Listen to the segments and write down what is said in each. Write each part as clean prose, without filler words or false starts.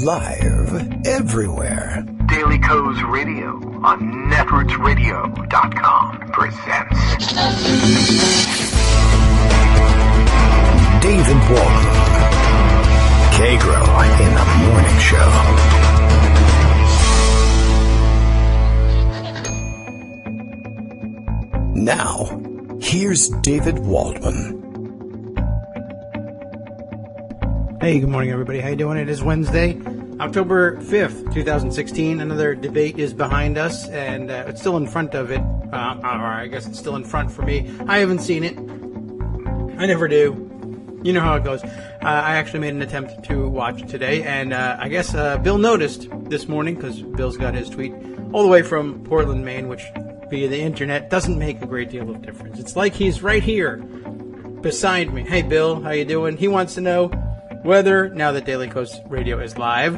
Live everywhere. Daily Kos Radio on netrootsradio.com presents David Walton. Kagro in the Morning Show. Now, here's David Waldman. Hey, good morning, everybody. How you doing? It is Wednesday, October 5th, 2016. Another debate is behind us, and it's still in front of it. Or I guess it's still in front for me. I haven't seen it. I never do. You know how it goes. I actually made an attempt to watch today, and I guess Bill noticed this morning, because Bill's got his tweet all the way from Portland, Maine, which via the internet doesn't make a great deal of difference. It's like he's right here beside me. Hey, Bill, how you doing? He wants to know whether, now that Daily Kos Radio is live,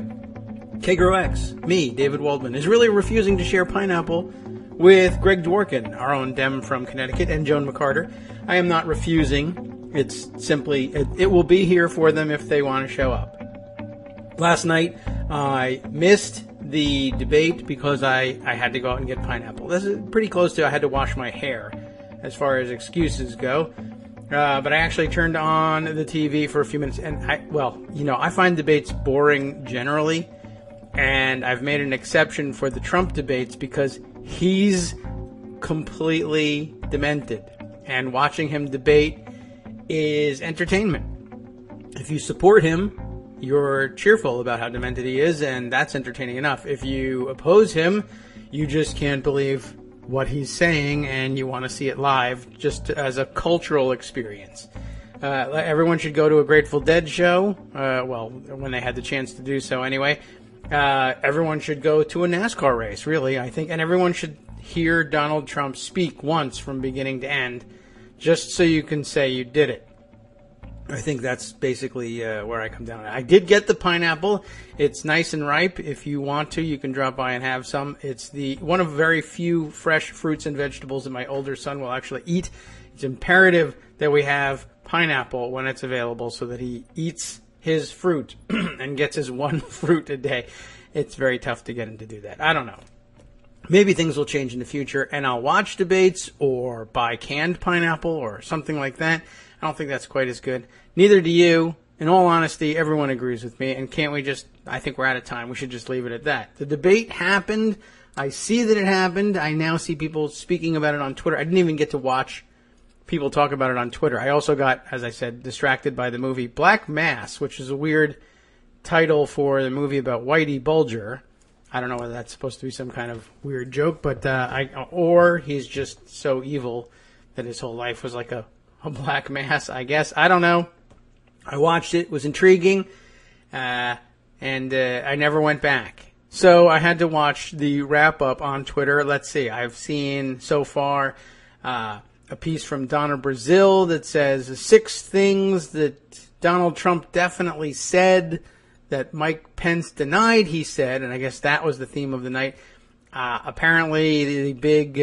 Kagro X, me, David Waldman, is really refusing to share pineapple with Greg Dworkin, our own Dem from Connecticut, and Joan McCarter. I am not refusing. It's simply, it will be here for them if they want to show up. Last night, I missed the debate because I had to go out and get pineapple. This is pretty close to I had to wash my hair as far as excuses go. But I actually turned on the TV for a few minutes, and I find debates boring generally, and I've made an exception for the Trump debates because he's completely demented, and watching him debate is entertainment. If you support him, you're cheerful about how demented he is, and that's entertaining enough. If you oppose him, you just can't believe what he's saying, and you want to see it live just as a cultural experience. Everyone should go to a Grateful Dead show, when they had the chance to do so anyway. Everyone should go to a NASCAR race, really, I think, and everyone should hear Donald Trump speak once from beginning to end, just so you can say you did it. I think that's basically where I come down. I did get the pineapple. It's nice and ripe. If you want to, you can drop by and have some. It's one of very few fresh fruits and vegetables that my older son will actually eat. It's imperative that we have pineapple when it's available so that he eats his fruit and gets his one fruit a day. It's very tough to get him to do that. I don't know. Maybe things will change in the future, and I'll watch debates or buy canned pineapple or something like that. I don't think that's quite as good. Neither do you. In all honesty, everyone agrees with me, and can't we just, I think we're out of time. We should just leave it at that. The debate happened. I see that it happened. I now see people speaking about it on Twitter. I didn't even get to watch people talk about it on Twitter. I also got, as I said, distracted by the movie Black Mass, which is a weird title for the movie about Whitey Bulger. I don't know whether that's supposed to be some kind of weird joke, but or he's just so evil that his whole life was like a black mass, I guess. I don't know. I watched it. It was intriguing. And I never went back. So I had to watch the wrap-up on Twitter. Let's see. I've seen so far a piece from Donna Brazil that says 6 things that Donald Trump definitely said that Mike Pence denied he said, and I guess that was the theme of the night. Apparently, the big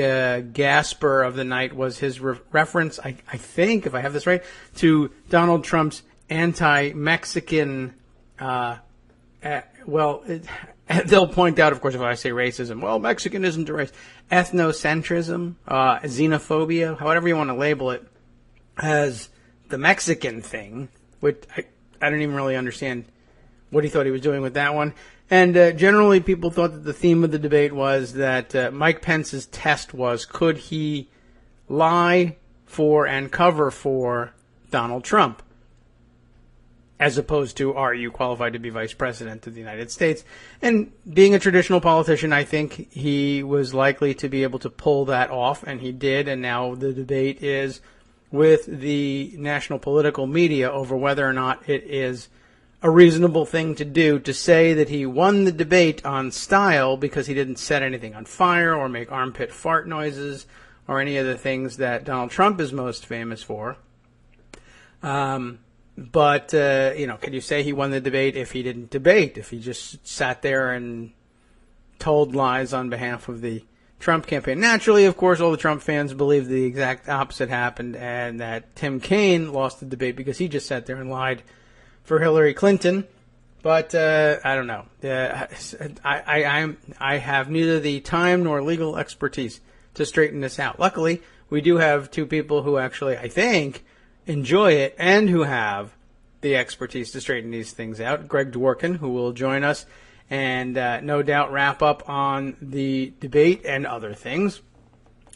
gasper of the night was his reference, I think, if I have this right, to Donald Trump's anti-Mexican, they'll point out, of course, if I say racism, well, Mexican isn't a race, ethnocentrism, xenophobia, however you want to label it, as the Mexican thing, which I don't even really understand what he thought he was doing with that one. And generally, people thought that the theme of the debate was that Mike Pence's test was, could he lie for and cover for Donald Trump? As opposed to, are you qualified to be vice president of the United States? And being a traditional politician, I think he was likely to be able to pull that off, and he did. And now the debate is with the national political media over whether or not it is a reasonable thing to do to say that he won the debate on style because he didn't set anything on fire or make armpit fart noises or any of the things that Donald Trump is most famous for. But could you say he won the debate if he didn't debate, if he just sat there and told lies on behalf of the Trump campaign? Naturally, of course, all the Trump fans believe the exact opposite happened and that Tim Kaine lost the debate because he just sat there and lied for Hillary Clinton. But I don't know. I have neither the time nor legal expertise to straighten this out. Luckily, we do have two people who actually, I think, enjoy it and who have the expertise to straighten these things out. Greg Dworkin, who will join us and no doubt wrap up on the debate and other things.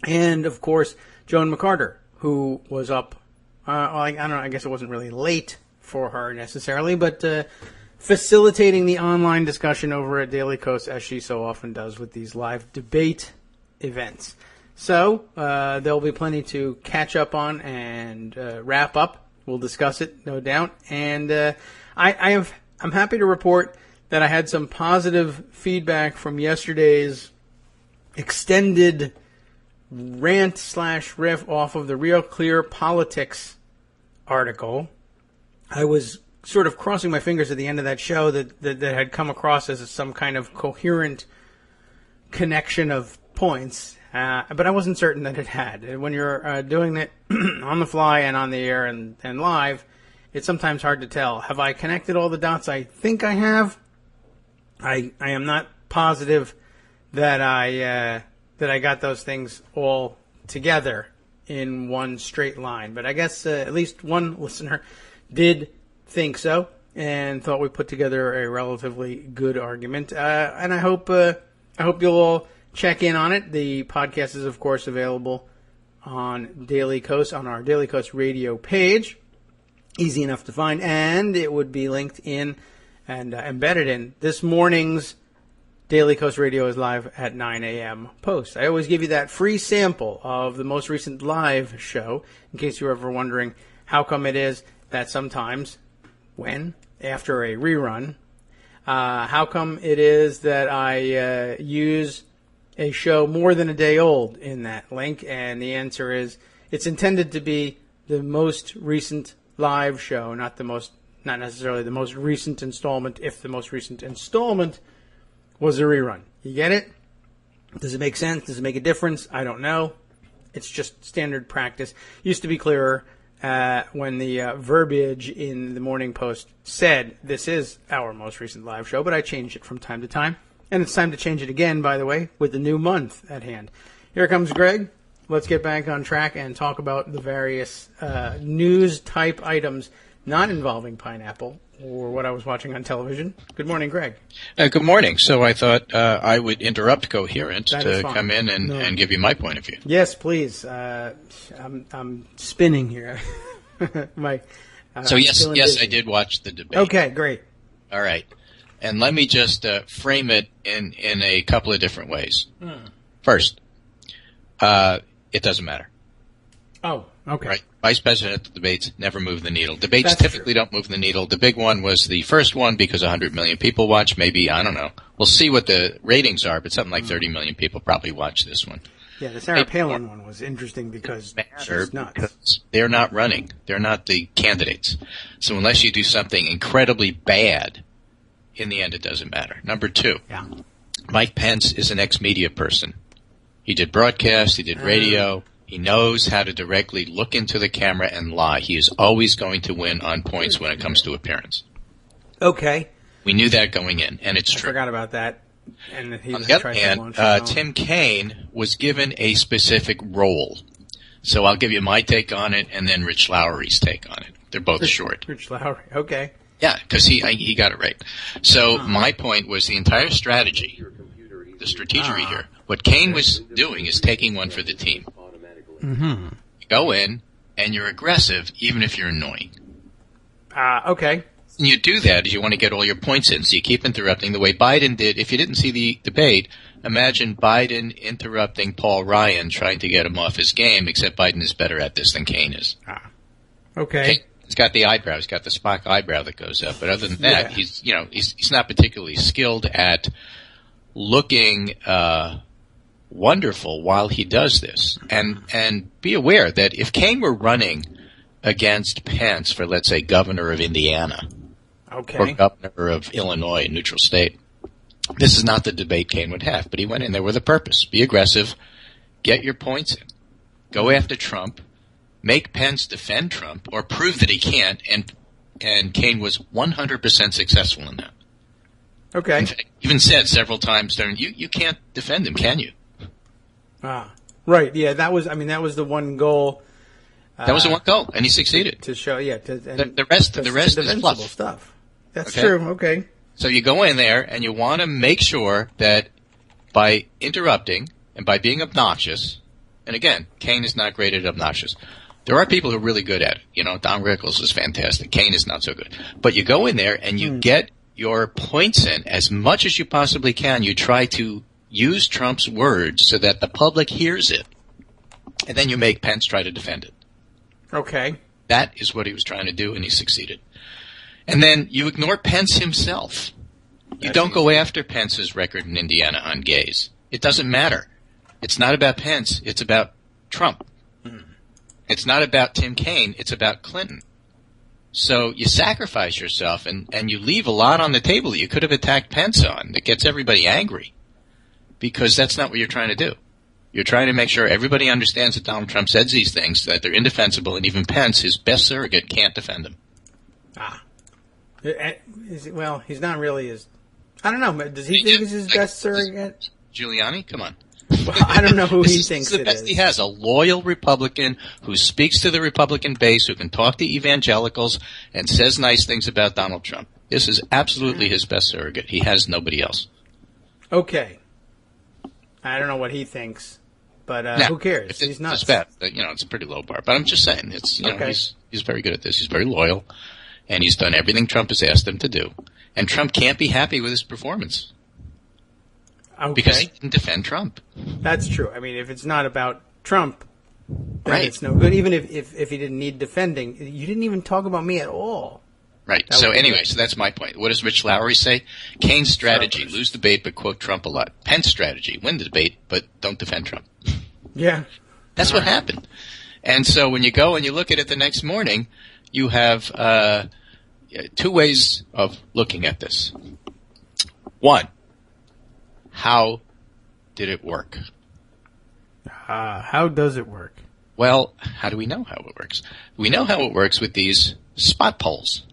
And, of course, Joan McCarter, who was up, I don't know, I guess it wasn't really late for her necessarily, but facilitating the online discussion over at Daily Kos, as she so often does with these live debate events. So there'll be plenty to catch up on and wrap up. We'll discuss it, no doubt. And I'm happy to report that I had some positive feedback from yesterday's extended rant/riff off of the Real Clear Politics article. I was sort of crossing my fingers at the end of that show that had come across as some kind of coherent connection of points, but I wasn't certain that it had. When you're doing it on the fly and on the air and live, it's sometimes hard to tell. Have I connected all the dots? I think I have. I am not positive that I got those things all together in one straight line, but I guess at least one listener did think so and thought we put together a relatively good argument. And I hope you'll all check in on it. The podcast is, of course, available on Daily Kos, on our Daily Kos radio page. Easy enough to find, and it would be linked in and embedded in this morning's Daily Kos Radio is live at 9 a.m. post. I always give you that free sample of the most recent live show, in case you're ever wondering how come it is that sometimes, after a rerun, how come it is that I use a show more than a day old in that link? And the answer is it's intended to be the most recent live show, not necessarily the most recent installment, if the most recent installment was a rerun. You get it? Does it make sense? Does it make a difference? I don't know. It's just standard practice. Used to be clearer when the verbiage in the Morning Post said this is our most recent live show, but I changed it from time to time. And it's time to change it again, by the way, with the new month at hand. Here comes Greg. Let's get back on track and talk about the various news-type items not involving pineapple or what I was watching on television. Good morning, Greg. Good morning. So I thought I would interrupt Coherent to come in and give you my point of view. Yes, please. I'm spinning here. Yes, I did watch the debate. Okay, great. All right. And let me just frame it in a couple of different ways. First, it doesn't matter. Oh, okay. Right. Vice presidential debates never move the needle. Debates typically don't move the needle. The big one was the first one because 100 million people watch. Maybe, I don't know. We'll see what the ratings are, but something like 30 million people probably watch this one. Yeah, the Sarah Palin one was interesting because she's nuts. Because they're not running. They're not the candidates. So unless you do something incredibly bad, in the end it doesn't matter. Number two, Mike Pence is an ex-media person. He did broadcast, he did radio. He knows how to directly look into the camera and lie. He is always going to win on points when it comes to appearance. Okay. We knew that going in, and it's true. I forgot about that. And on the other hand, Tim Kaine was given a specific role. So I'll give you my take on it and then Rich Lowry's take on it. They're both short. Rich Lowry, okay. Yeah, because he got it right. So my point was the entire strategy, the strategery here. What Kaine was doing is taking one for the team. Mm-hmm. You go in, and you're aggressive, even if you're annoying. Okay. And you do that as you want to get all your points in, so you keep interrupting the way Biden did. If you didn't see the debate, imagine Biden interrupting Paul Ryan, trying to get him off his game, except Biden is better at this than Kaine is. Okay. He's got the eyebrow. He's got the Spock eyebrow that goes up. But other than that, he's not particularly skilled at looking wonderful while he does this. And be aware that if Kaine were running against Pence for, let's say, governor of Indiana or governor of Illinois, a neutral state, this is not the debate Kaine would have. But he went in there with a purpose. Be aggressive. Get your points in. Go after Trump. Make Pence defend Trump or prove that he can't. And Kaine was 100% successful in that. Okay. In fact, even said several times during, you can't defend him, can you? Right. Yeah, that was the one goal. That was the one goal, and he succeeded. To show, yeah. The rest is fluff. Stuff. That's Okay? true. Okay. So you go in there, and you want to make sure that by interrupting and by being obnoxious, and again, Kane is not great at obnoxious. There are people who are really good at it. You know, Don Rickles is fantastic. Kane is not so good. But you go in there, and you get your points in as much as you possibly can. You try to use Trump's words so that the public hears it, and then you make Pence try to defend it. Okay. That is what he was trying to do, and he succeeded. And then you ignore Pence himself. You don't go after Pence's record in Indiana on gays. It doesn't matter. It's not about Pence. It's about Trump. It's not about Tim Kaine. It's about Clinton. So you sacrifice yourself, and you leave a lot on the table that you could have attacked Pence on that gets everybody angry, because that's not what you're trying to do. You're trying to make sure everybody understands that Donald Trump says these things, that they're indefensible, and even Pence, his best surrogate, can't defend him. Well, he's not really his... I don't know. Does he think he's his best surrogate? Giuliani? Come on. Well, I don't know who he thinks it is. The best he has, a loyal Republican who speaks to the Republican base, who can talk to evangelicals and says nice things about Donald Trump. This is absolutely his best surrogate. He has nobody else. Okay. I don't know what he thinks, but who cares? He's nuts. It's bad. It's a pretty low bar. But I'm just saying, he's very good at this. He's very loyal, and he's done everything Trump has asked him to do. And Trump can't be happy with his performance. Okay. Because he didn't defend Trump. That's true. I mean, if it's not about Trump, then it's no good. Even if he didn't need defending, you didn't even talk about me at all. Right. So anyway, so that's my point. What does Rich Lowry say? Kane's strategy, lose debate but quote Trump a lot. Pence strategy, win the debate but don't defend Trump. Yeah. That's what happened. And so when you go and you look at it the next morning, you have two ways of looking at this. One, how did it work? How does it work? Well, how do we know how it works? We know how it works with these spot polls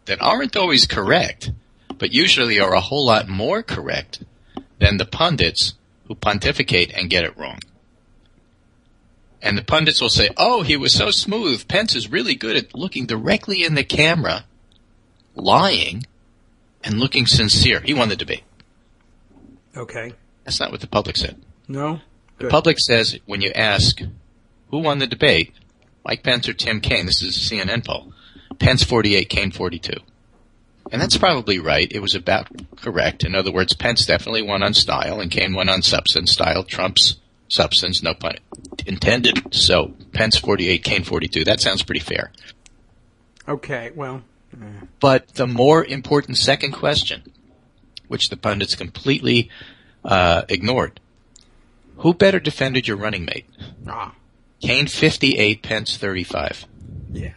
that aren't always correct, but usually are a whole lot more correct than the pundits who pontificate and get it wrong. And the pundits will say, oh, he was so smooth. Pence is really good at looking directly in the camera, lying, and looking sincere. He won the debate. Okay. That's not what the public said. No? Good. The public says, when you ask who won the debate, Mike Pence or Tim Kaine, this is a CNN poll, Pence 48, Kaine 42. And that's probably right. It was about correct. In other words, Pence definitely won on style, and Kaine won on substance. Style trumps substance, no pun intended. So Pence 48, Kaine 42. That sounds pretty fair. Okay, well. But the more important second question, which the pundits completely ignored, who better defended your running mate? Kaine 58, Pence 35. Yeah.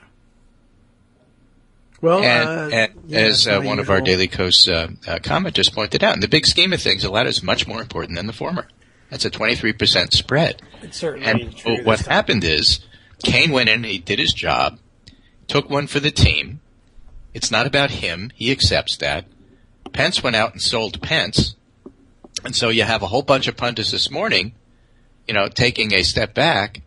Well, as one of our Daily Kos commenters pointed out, in the big scheme of things, the latter is much more important than the former. That's a 23% spread. It's certainly true. And what happened is, Kaine went in and he did his job, took one for the team. It's not about him. He accepts that. Pence went out and sold Pence. And so you have a whole bunch of pundits this morning, taking a step back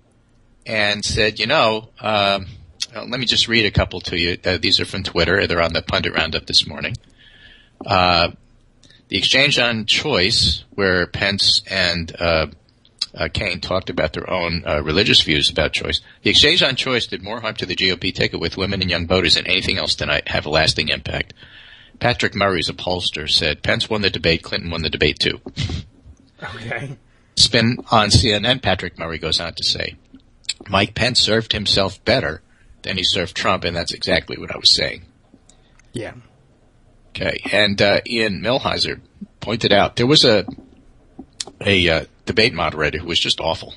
and said, let me just read a couple to you. These are from Twitter. They're on the Pundit Roundup this morning. The exchange on choice, where Pence and Kaine talked about their own religious views about choice. The exchange on choice did more harm to the GOP ticket with women and young voters than anything else tonight. Have a lasting impact. Patrick Murray's a pollster, said Pence won the debate, Clinton won the debate too. Okay. Spin on CNN, Patrick Murray goes on to say, Mike Pence served himself better than he served Trump, and that's exactly what I was saying. Yeah. Okay, and Ian Millhiser pointed out there was a debate moderator who was just awful,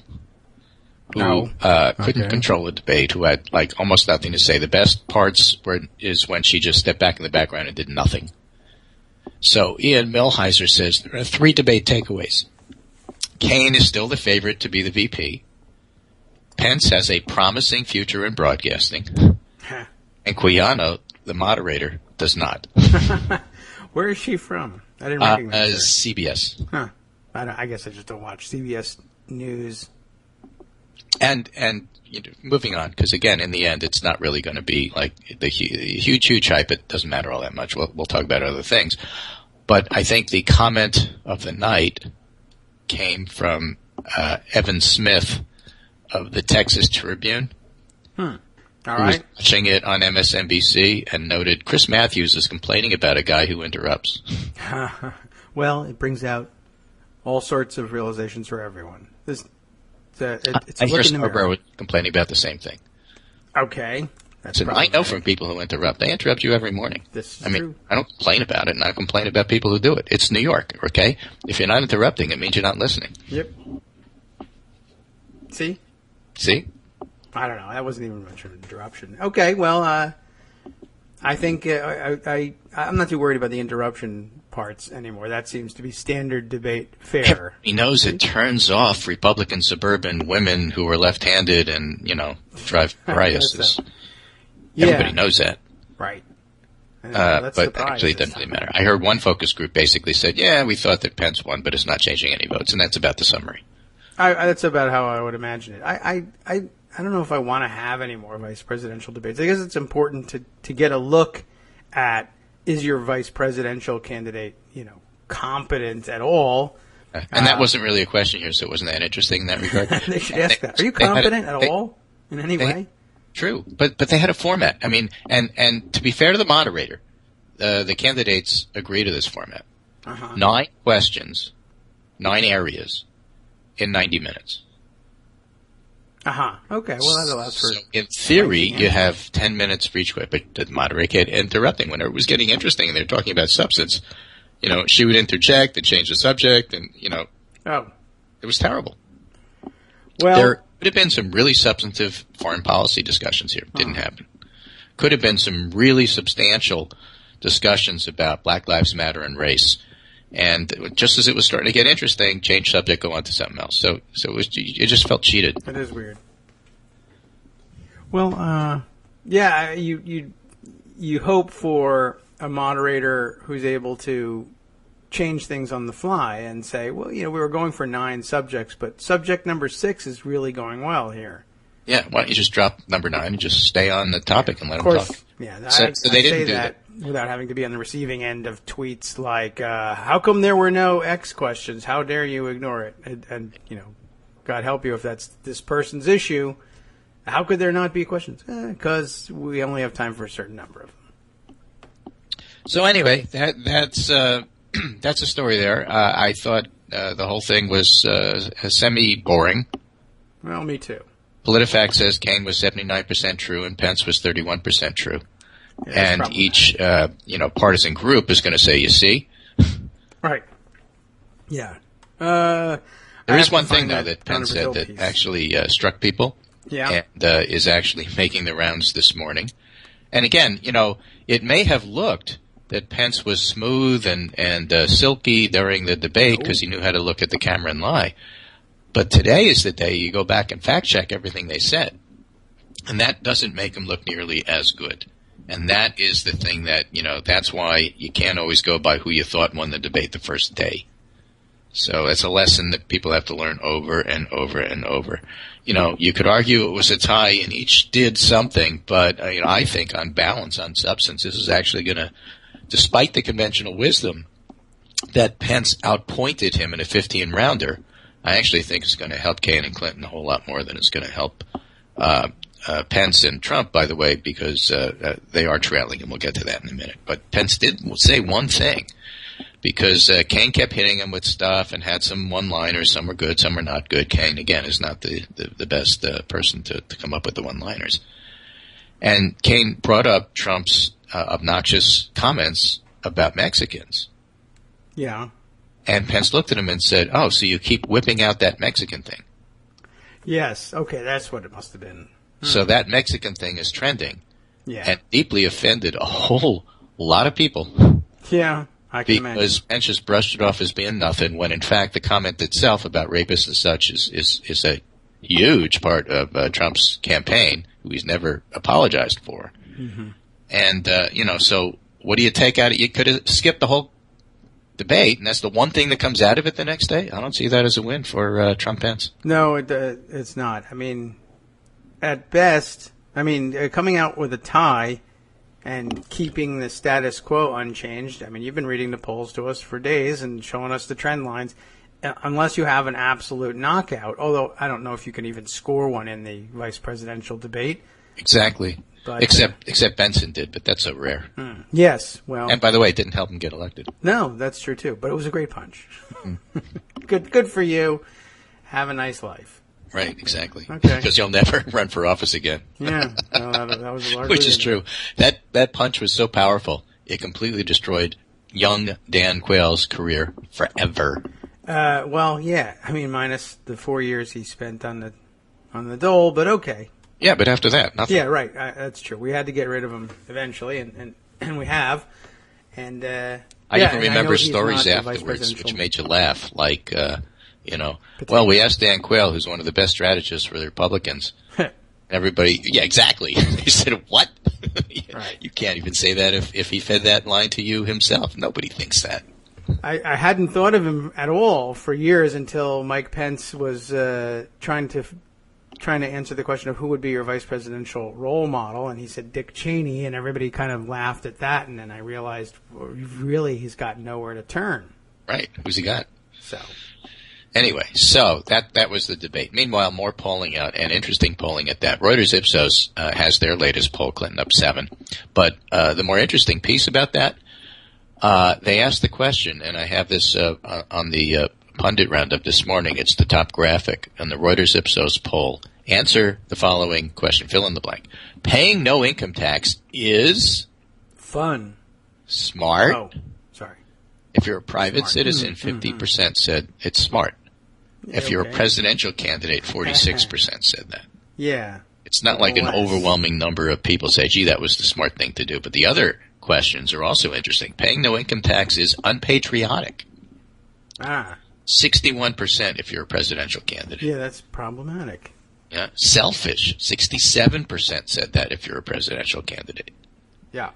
who couldn't control a debate, who had almost nothing to say. The best parts is when she just stepped back in the background and did nothing. So Ian Millhiser says there are 3 debate takeaways. Kaine is still the favorite to be the VP. Pence has a promising future in broadcasting. And Quijano, the moderator, does not. Where is she from? I didn't recognize her. CBS. Huh. I guess I just don't watch CBS News. And moving on, because again, in the end, it's not really going to be like the huge hype. It doesn't matter all that much. We'll talk about other things. But I think the comment of the night came from Evan Smith of the Texas Tribune. All who right. was watching it on MSNBC and noted Chris Matthews is complaining about a guy who interrupts. Well, it brings out all sorts of realizations for everyone. It's a I look hear in the mirror. Scarborough complaining about the same thing. Okay. That's So I know problematic. from people who interrupt. They interrupt you every morning. This is I mean, true. I don't complain about it, and I complain about people who do it. It's New York, okay? If you're not interrupting, it means you're not listening. Yep. See? See? I don't know. That wasn't even much of an interruption. Okay, well, I think I'm not too worried about the interruption parts anymore. That seems to be standard debate fare. He knows it turns off Republican suburban women who are left-handed and, drive Priuses. Everybody knows that. Right. That's the But prize actually, it this doesn't really time. matter. I heard one focus group basically said, yeah, we thought that Pence won, but it's not changing any votes, and that's about the summary. That's about how I would imagine it. I don't know if I want to have any more vice presidential debates. I guess it's important to get a look at, is your vice presidential candidate, competent at all? And that wasn't really a question here, so it wasn't that interesting in that regard. They should ask that. Are you competent at all in any way? True, but they had a format. I mean, and to be fair to the moderator, the candidates agree to this format. 9 questions, 9 areas, in 90 minutes. Okay, well, that allows for... So in theory, you have 10 minutes for each question, but the moderator kept interrupting whenever it was getting interesting and they were talking about substance. She would interject and change the subject, and, it was terrible. Well, There could have been some really substantive foreign policy discussions here. Didn't happen. Could have been some really substantial discussions about Black Lives Matter and race. And just as it was starting to get interesting, change subject, go on to something else. So it just felt cheated. it is weird. Well, yeah, you hope for a moderator who's able to change things on the fly and say, well, we were going for 9 subjects, but subject number 6 is really going well here. Yeah, why don't you just drop number 9 and just stay on the topic and let Of them course, talk? yeah. So I they didn't say do that without having to be on the receiving end of tweets like, how come there were no X questions? How dare you ignore it? And God help you if that's this person's issue. How could there not be questions? Because we only have time for a certain number of them. So anyway, that's that's a story there. I thought the whole thing was semi-boring. Well, me too. PolitiFact says Kane was 79% true and Pence was 31% true. Yeah, And probably. each, partisan group is going to say, you see. Right. Yeah. There is one thing, though, that Pence said that piece. actually struck people. Yeah. And is actually making the rounds this morning. And again, it may have looked that Pence was smooth and silky during the debate because he knew how to look at the camera and lie. But today is the day you go back and fact check everything they said. And that doesn't make them look nearly as good. And that is the thing that, that's why you can't always go by who you thought won the debate the first day. So it's a lesson that people have to learn over and over and over. You could argue it was a tie and each did something, but I think on balance, on substance, this is actually going to, despite the conventional wisdom that Pence outpointed him in a 15-rounder, I actually think it's going to help Kane and Clinton a whole lot more than it's going to help Pence and Trump, by the way, because they are trailing, and we'll get to that in a minute. But Pence did say one thing, because Kane kept hitting him with stuff and had some one-liners. Some were good, some were not good. Kane, again, is not the best person to come up with the one-liners. And Kane brought up Trump's obnoxious comments about Mexicans. Yeah. And Pence looked at him and said, oh, so you keep whipping out that Mexican thing. Yes. Okay, that's what it must have been. So that Mexican thing is trending. Yeah. And deeply offended a whole lot of people. Yeah, I can imagine. Because Pence just brushed it off as being nothing, when in fact the comment itself about rapists and such is a huge part of Trump's campaign, who he's never apologized for. Mm-hmm. And, so what do you take out of it? You could have skipped the whole debate, and that's the one thing that comes out of it the next day. I don't see that as a win for Trump-Pence. No, it's not. I mean, at best, coming out with a tie and keeping the status quo unchanged. I mean, you've been reading the polls to us for days and showing us the trend lines. Unless you have an absolute knockout, although I don't know if you can even score one in the vice presidential debate. Exactly. But, except Benson did, but that's so rare. Yes, well. And by the way, it didn't help him get elected. No, that's true too. But it was a great punch. Good for you. Have a nice life. Right, exactly. Okay. Because you'll never run for office again. Yeah, well, that was largely which is true. That punch was so powerful, it completely destroyed young Dan Quayle's career forever. Well, yeah. I mean, minus the 4 years he spent on the dole, but okay. Yeah, but after that, nothing. Yeah, right. That's true. We had to get rid of him eventually, and we have. And I even remember stories afterwards which made you laugh, like, well, we asked Dan Quayle, who's one of the best strategists for the Republicans. Everybody, yeah, exactly. He said, what? Right. You can't even say that if he fed that line to you himself. Nobody thinks that. I hadn't thought of him at all for years until Mike Pence was trying to answer the question of who would be your vice presidential role model, and he said Dick Cheney, and everybody kind of laughed at that, and then I realized, well, really, he's got nowhere to turn. Right. Who's he got? So. Anyway, so that was the debate. Meanwhile, more polling out, and interesting polling at that. Reuters Ipsos has their latest poll, Clinton up 7. But the more interesting piece about that, they asked the question, and I have this on the pundit roundup this morning. It's the top graphic on the Reuters Ipsos poll. Answer the following question. Fill in the blank. Paying no income tax is fun. Smart. Oh, sorry. If you're a private citizen, 50% said it's smart. If you're a presidential candidate, 46% said that. Yeah. It's not like an overwhelming number of people say, gee, that was the smart thing to do. But the other questions are also interesting. Paying no income tax is unpatriotic. 61% if you're a presidential candidate. Yeah, that's problematic. Yeah. Selfish. 67% said that if you're a presidential candidate. Yeah.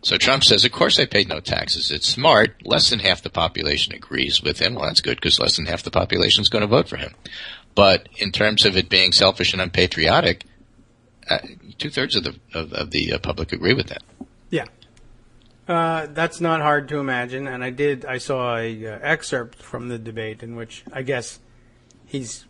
So Trump says, of course I paid no taxes. It's smart. Less than half the population agrees with him. Well, that's good because less than half the population is going to vote for him. But in terms of it being selfish and unpatriotic, 2/3 of the public agree with that. Yeah. That's not hard to imagine. And I saw a excerpt from the debate in which I guess he's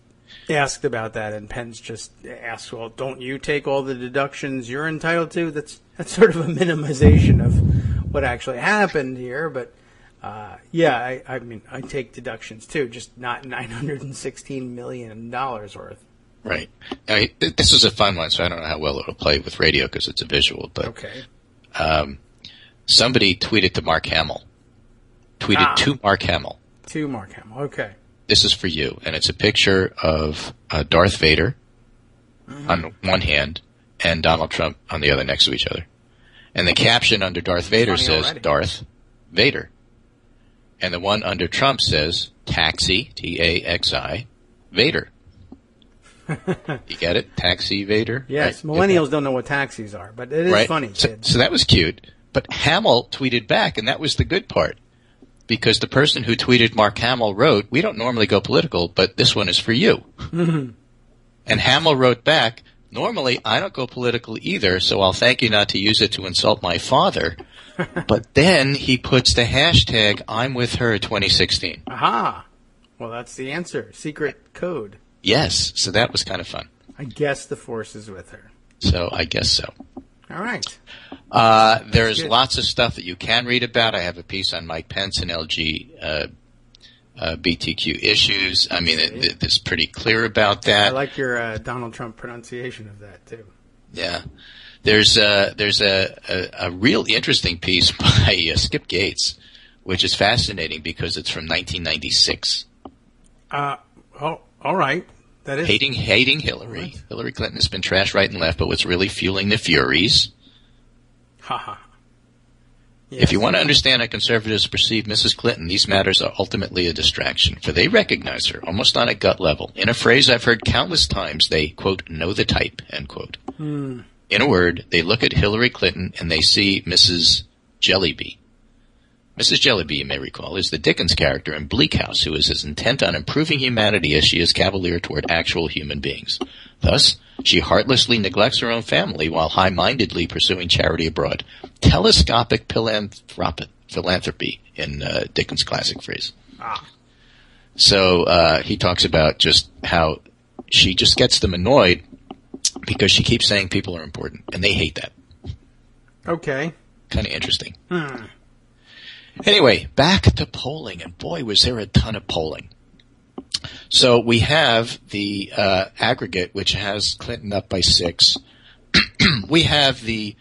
asked about that, and Pence just asked, well, don't you take all the deductions you're entitled to? That's sort of a minimization of what actually happened here. But, I mean, I take deductions too, just not $916 million worth. Right. Now, this is a fun one, so I don't know how well it'll play with radio because it's a visual. But okay. Somebody tweeted to Mark Hamill. To Mark Hamill. To Mark Hamill, okay. This is for you, and it's a picture of Darth Vader on one hand and Donald Trump on the other next to each other. And the caption under Darth Vader says, already. Darth Vader. And the one under Trump says, Taxi, T-A-X-I, Vader. You get it? Taxi Vader? Yes, right? Millennials don't know what taxis are, but it is funny. So that was cute. But Hamill tweeted back, and that was the good part. Because the person who tweeted Mark Hamill wrote, we don't normally go political, but this one is for you. And Hamill wrote back, normally I don't go political either, so I'll thank you not to use it to insult my father. But then he puts the hashtag I'm with her 2016. Aha. Well, that's the answer. Secret code. Yes. So that was kind of fun. I guess the force is with her. So I guess so. All right. There's lots of stuff that you can read about. I have a piece on Mike Pence and LGBTQ issues. I mean, it's pretty clear about that. I like your Donald Trump pronunciation of that, too. Yeah. There's a real interesting piece by Skip Gates, which is fascinating because it's from 1996. All right. That is hating Hillary. What? Hillary Clinton has been trashed right and left, but what's really fueling the furies? Yes. If you want to understand how conservatives perceive Mrs. Clinton, these matters are ultimately a distraction, for they recognize her almost on a gut level. In a phrase I've heard countless times, they, quote, know the type, end quote. In a word, they look at Hillary Clinton and they see Mrs. Jellyby. Mrs. Jellyby, you may recall, is the Dickens character in Bleak House who is as intent on improving humanity as she is cavalier toward actual human beings. Thus, she heartlessly neglects her own family while high-mindedly pursuing charity abroad. Telescopic philanthropy in Dickens' classic phrase. So he talks about just how she just gets them annoyed because she keeps saying people are important, and they hate that. Okay. Kind of interesting. Anyway, back to polling, and boy, was there a ton of polling. So we have the aggregate, which has Clinton up by 6. We have the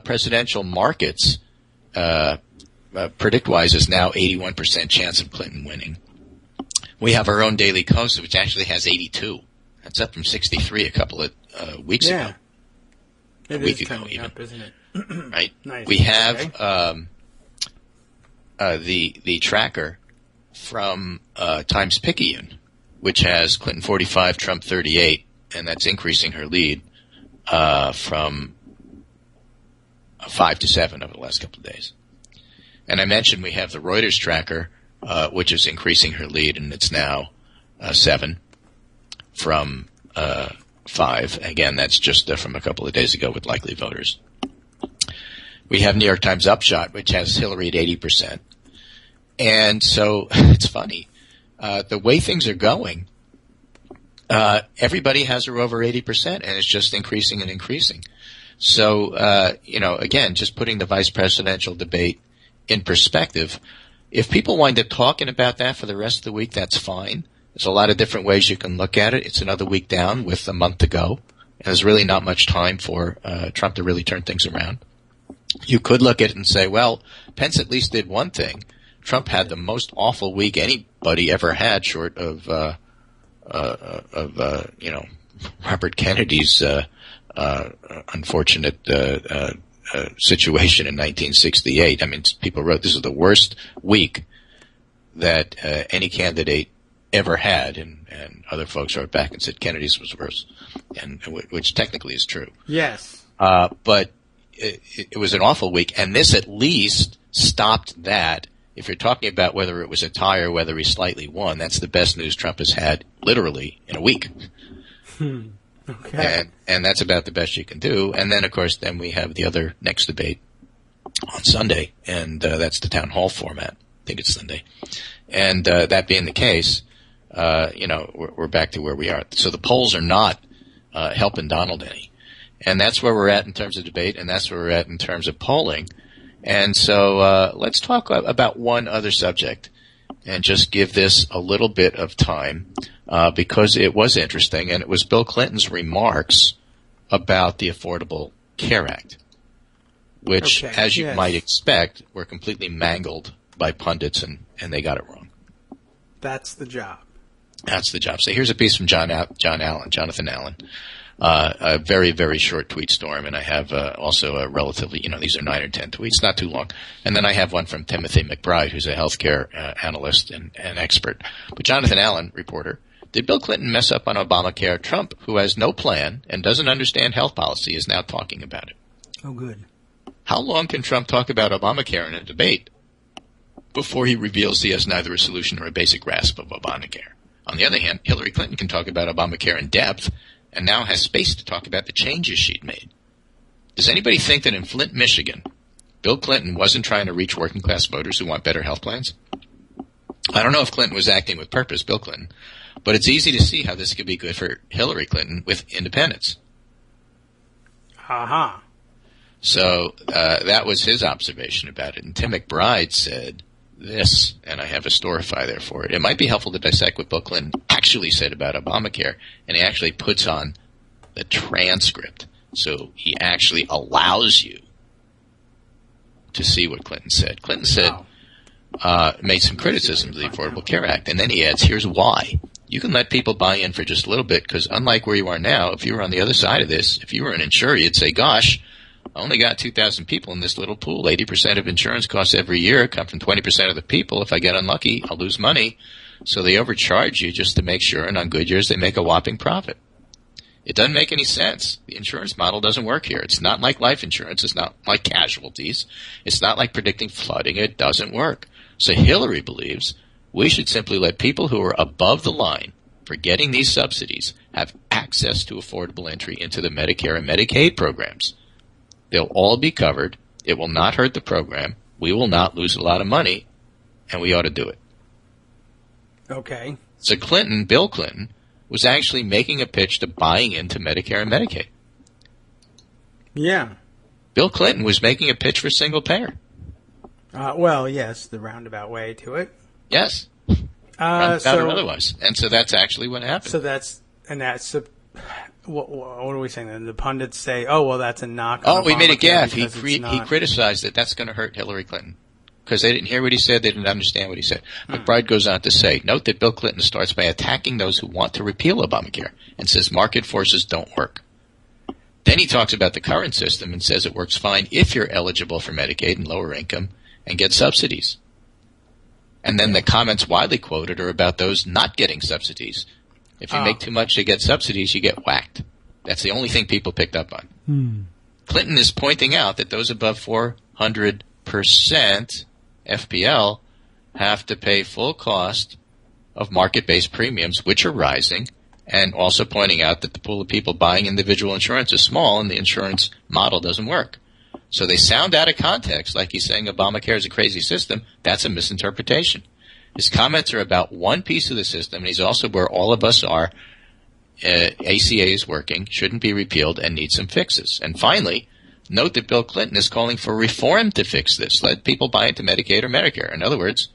presidential markets, predict-wise, is now 81% chance of Clinton winning. We have our own Daily Kos, which actually has 82. That's up from 63 a couple of weeks ago. It a week is ago, even. up, isn't it? Right. Nice. We have the tracker from Times-Picayune, which has Clinton 45, Trump 38, and that's increasing her lead from 5 to 7 over the last couple of days. And I mentioned we have the Reuters tracker, which is increasing her lead, and it's now 7 from 5. Again, that's just from a couple of days ago with likely voters. We have New York Times Upshot, which has Hillary at 80%. And so it's funny. The way things are going, everybody has her over 80%, and it's just increasing and increasing. So, again, just putting the vice presidential debate in perspective, if people wind up talking about that for the rest of the week, that's fine. There's a lot of different ways you can look at it. It's another week down with a month to go. And there's really not much time for Trump to really turn things around. You could look at it and say, well, Pence at least did one thing. Trump had the most awful week anybody ever had, short of Robert Kennedy's unfortunate situation in 1968. I mean, people wrote this is the worst week that any candidate ever had, and other folks wrote back and said Kennedy's was worse, and which technically is true. Yes. But it was an awful week, and this at least stopped that. If you're talking about whether it was a tie or whether he slightly won, that's the best news Trump has had literally in a week. Okay. And that's about the best you can do. And then, of course, then we have the other next debate on Sunday, and that's the town hall format. I think it's Sunday. And that being the case, we're back to where we are. So the polls are not helping Donald any. And that's where we're at in terms of debate, and that's where we're at in terms of polling. And so let's talk about one other subject and just give this a little bit of time because it was interesting, and it was Bill Clinton's remarks about the Affordable Care Act, which, as you might expect, were completely mangled by pundits, and they got it wrong. That's the job. That's the job. So here's a piece from Jonathan Allen. A very, very short tweet storm, and I have also a relatively, these are 9 or 10 tweets, not too long. And then I have one from Timothy McBride, who's a healthcare analyst and expert. But Jonathan Allen, reporter, did Bill Clinton mess up on Obamacare? Trump, who has no plan and doesn't understand health policy, is now talking about it. Oh, good. How long can Trump talk about Obamacare in a debate before he reveals he has neither a solution nor a basic grasp of Obamacare? On the other hand, Hillary Clinton can talk about Obamacare in depth and now has space to talk about the changes she'd made. Does anybody think that in Flint, Michigan, Bill Clinton wasn't trying to reach working-class voters who want better health plans? I don't know if Clinton was acting with purpose, Bill Clinton, but it's easy to see how this could be good for Hillary Clinton with independents. Aha. So that was his observation about it. And Tim McBride said this, and I have a storify there for it. It might be helpful to dissect what Bill Clinton actually said about Obamacare, and he actually puts on the transcript. So he actually allows you to see what Clinton said. Clinton said, made some criticism of the Affordable Care Act, and then he adds, here's why. You can let people buy in for just a little bit, because unlike where you are now, if you were on the other side of this, if you were an insurer, you'd say, gosh, I only got 2,000 people in this little pool. 80% of insurance costs every year come from 20% of the people. If I get unlucky, I'll lose money. So they overcharge you just to make sure, and on good years they make a whopping profit. It doesn't make any sense. The insurance model doesn't work here. It's not like life insurance. It's not like casualties. It's not like predicting flooding. It doesn't work. So Hillary believes we should simply let people who are above the line for getting these subsidies have access to affordable entry into the Medicare and Medicaid programs. They'll all be covered. It will not hurt the program. We will not lose a lot of money, and we ought to do it. Okay. So Bill Clinton, was actually making a pitch to buying into Medicare and Medicaid. Yeah. Bill Clinton was making a pitch for single payer. Well, yes, the roundabout way to it. Yes. Roundabout or otherwise. And so that's actually what happened. What are we saying then? The pundits say, oh, well, that's a knock. Oh, we made a gaffe. He criticized that that's going to hurt Hillary Clinton. Because they didn't hear what he said, they didn't understand what he said. McBride goes on to say, note that Bill Clinton starts by attacking those who want to repeal Obamacare and says market forces don't work. Then he talks about the current system and says it works fine if you're eligible for Medicaid and lower income and get subsidies. And then the comments widely quoted are about those not getting subsidies. If you make too much to get subsidies, you get whacked. That's the only thing people picked up on. Clinton is pointing out that those above 400% FPL have to pay full cost of market-based premiums, which are rising, and also pointing out that the pool of people buying individual insurance is small and the insurance model doesn't work. So they sound out of context, like he's saying Obamacare is a crazy system. That's a misinterpretation. His comments are about one piece of the system, and he's also where all of us are. ACA is working, shouldn't be repealed, and needs some fixes. And finally, note that Bill Clinton is calling for reform to fix this. Let people buy into Medicaid or Medicare. In other words,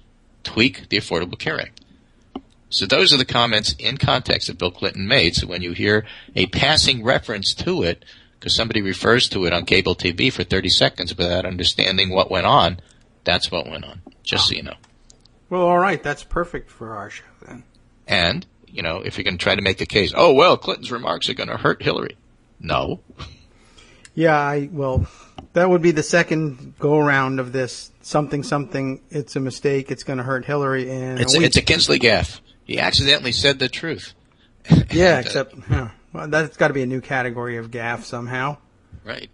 tweak the Affordable Care Act. So those are the comments in context that Bill Clinton made. So when you hear a passing reference to it, because somebody refers to it on cable TV for 30 seconds without understanding what went on, that's what went on, just so you know. Well, all right. That's perfect for our show then. And, if you're going to try to make the case, oh, well, Clinton's remarks are going to hurt Hillary. No. Yeah, that would be the second go-around of this something, it's a mistake, it's going to hurt Hillary. And it's a Kinsley gaffe. He accidentally said the truth. Yeah, that's got to be a new category of gaffe somehow. Right.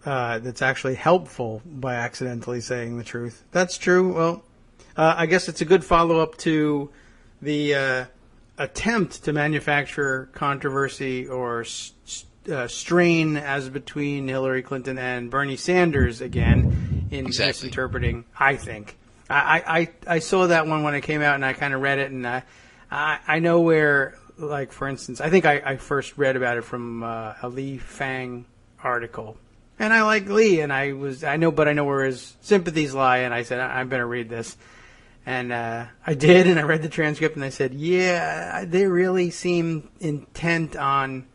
That's actually helpful by accidentally saying the truth. That's true. Well, I guess it's a good follow-up to the attempt to manufacture controversy or strain as between Hillary Clinton and Bernie Sanders again in misinterpreting, I think. I saw that one when it came out, and I kind of read it, and I know where, like, for instance, I think I first read about it from a Lee Fang article. And I like Lee, and I know where his sympathies lie, and I said, I better read this. And I did, and I read the transcript, and I said, yeah, they really seem intent on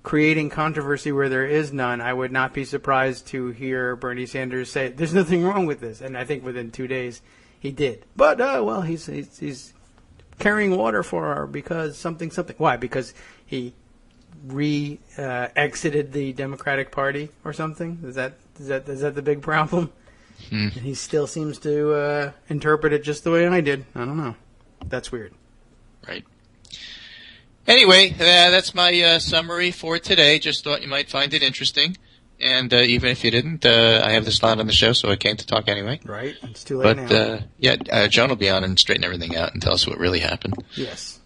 creating controversy where there is none. I would not be surprised to hear Bernie Sanders say, there's nothing wrong with this. And I think within 2 days he did. But, he's carrying water for her because something. Why? Because he exited the Democratic Party or something? Is that the big problem? And he still seems to interpret it just the way I did. I don't know. That's weird. Right. Anyway, that's my summary for today. Just thought you might find it interesting. And even if you didn't, I have this lot on the show, so I came to talk anyway. Right. It's too late now. Joan will be on and straighten everything out and tell us what really happened. Yes.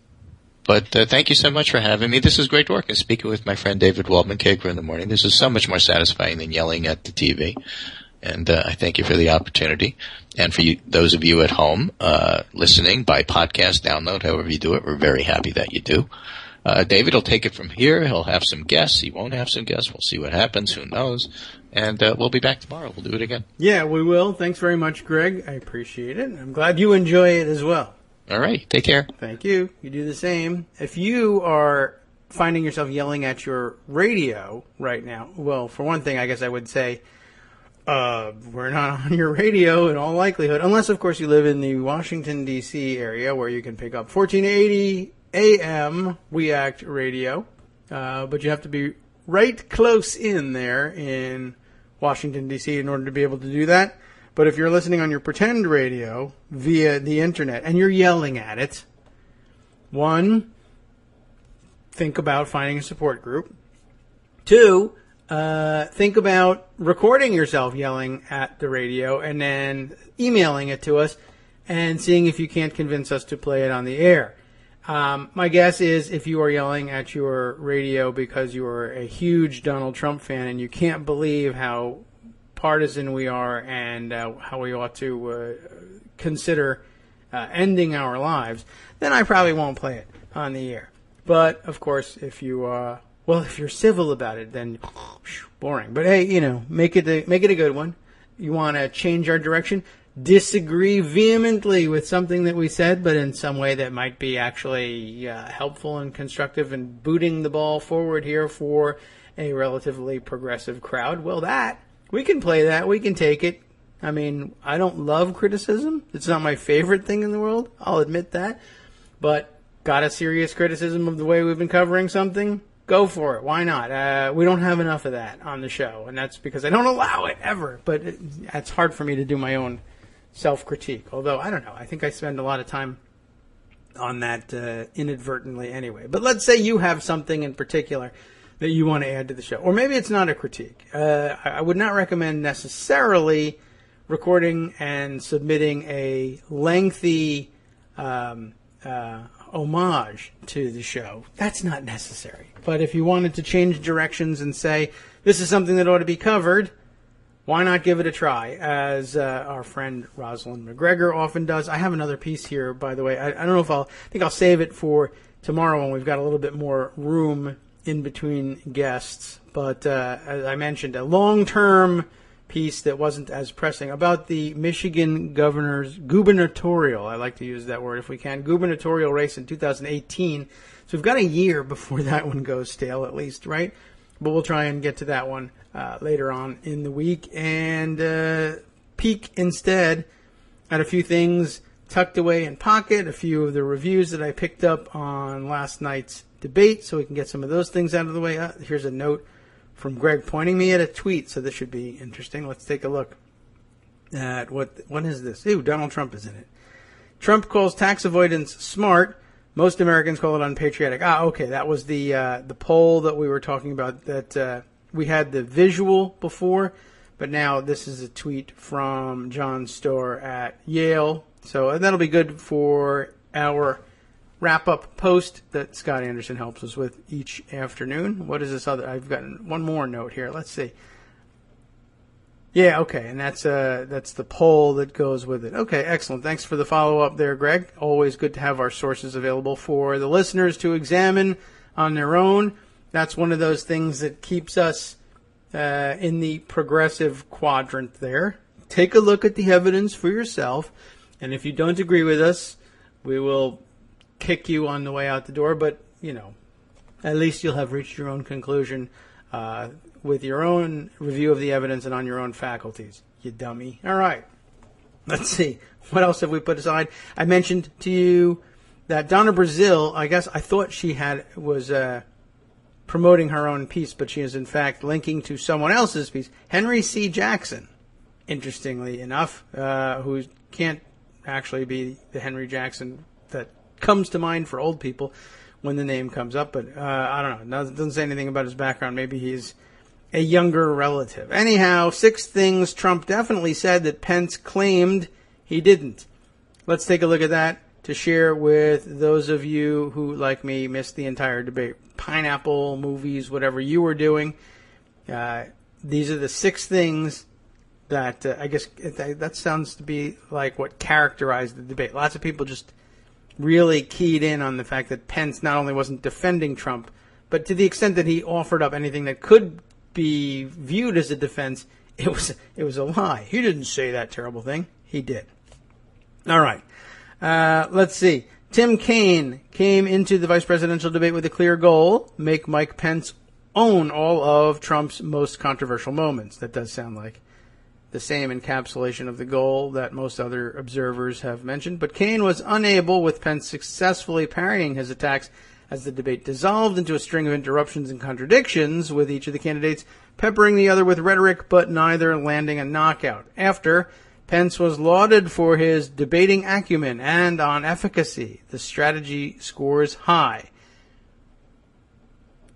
But thank you so much for having me. This is great work. And speaking with my friend David Waldman, Kagro in the morning, this is so much more satisfying than yelling at the TV. And I thank you for the opportunity. And for you, those of you at home listening by podcast, download, however you do it, we're very happy that you do. David will take it from here. He'll have some guests. He won't have some guests. We'll see what happens. Who knows? And we'll be back tomorrow. We'll do it again. Yeah, we will. Thanks very much, Greg. I appreciate it. I'm glad you enjoy it as well. All right. Take care. Thank you. You do the same. If you are finding yourself yelling at your radio right now, well, for one thing, I guess I would say, we're not on your radio in all likelihood, unless, of course, you live in the Washington, D.C. area where you can pick up 1480 AM We Act Radio. But you have to be right close in there in Washington, D.C. in order to be able to do that. But if you're listening on your pretend radio via the internet and you're yelling at it, one, think about finding a support group. 2, think about recording yourself yelling at the radio and then emailing it to us and seeing if you can't convince us to play it on the air. My guess is if you are yelling at your radio because you are a huge Donald Trump fan and you can't believe how partisan we are and how we ought to consider ending our lives, then I probably won't play it on the air. But, of course, if you if you're civil about it, then boring. But hey, make it a good one. You want to change our direction? Disagree vehemently with something that we said, but in some way that might be actually helpful and constructive and booting the ball forward here for a relatively progressive crowd. Well, we can play that. We can take it. I mean, I don't love criticism. It's not my favorite thing in the world. I'll admit that. But got a serious criticism of the way we've been covering something? Go for it. Why not? We don't have enough of that on the show, and that's because I don't allow it ever. But it's hard for me to do my own self-critique. Although, I don't know. I think I spend a lot of time on that inadvertently anyway. But let's say you have something in particular that you want to add to the show. Or maybe it's not a critique. I would not recommend necessarily recording and submitting a lengthy homage to the show. That's not necessary. But if you wanted to change directions and say, this is something that ought to be covered, why not give it a try, as our friend Rosalind McGregor often does. I have another piece here, by the way. I don't know if I think I'll save it for tomorrow when we've got a little bit more room in between guests. But as I mentioned, a long-term piece that wasn't as pressing about the Michigan governor's gubernatorial, I like to use that word if we can, gubernatorial race in 2018. So we've got a year before that one goes stale, at least, right? But we'll try and get to that one later on in the week and peek instead at a few things tucked away in pocket, a few of the reviews that I picked up on last night's debate, so we can get some of those things out of the way. Here's a note from Greg pointing me at a tweet, so this should be interesting. Let's take a look at what is this? Ew, Donald Trump is in it. Trump calls tax avoidance smart. Most Americans call it unpatriotic. Okay, that was the poll that we were talking about, that we had the visual before, but now this is a tweet from John Storr at Yale. So that'll be good for our wrap-up post that Scott Anderson helps us with each afternoon. What is this other? I've got one more note here. Let's see. Yeah, okay, and that's the poll that goes with it. Okay, excellent. Thanks for the follow-up there, Greg. Always good to have our sources available for the listeners to examine on their own. That's one of those things that keeps us in the progressive quadrant there. Take a look at the evidence for yourself, and if you don't agree with us, we will kick you on the way out the door, but, at least you'll have reached your own conclusion with your own review of the evidence and on your own faculties, you dummy. All right. Let's see. What else have we put aside? I mentioned to you that Donna Brazil, I guess I thought she was promoting her own piece, but she is in fact linking to someone else's piece. Henry C. Jackson, interestingly enough, who can't actually be the Henry Jackson that comes to mind for old people when the name comes up, but I don't know. It doesn't say anything about his background. Maybe he's a younger relative. Anyhow, 6 things Trump definitely said that Pence claimed he didn't. Let's take a look at that to share with those of you who, like me, missed the entire debate. Pineapple, movies, whatever you were doing. These are the 6 things that I guess that sounds to be like what characterized the debate. Lots of people just really keyed in on the fact that Pence not only wasn't defending Trump, but to the extent that he offered up anything that could be viewed as a defense, it was a lie. He didn't say that terrible thing. He did. All right. Let's see. Tim Kaine came into the vice presidential debate with a clear goal: make Mike Pence own all of Trump's most controversial moments. That does sound like the same encapsulation of the goal that most other observers have mentioned. But Kaine was unable, with Pence successfully parrying his attacks as the debate dissolved into a string of interruptions and contradictions, with each of the candidates peppering the other with rhetoric, but neither landing a knockout. After, Pence was lauded for his debating acumen and on efficacy. The strategy scores high.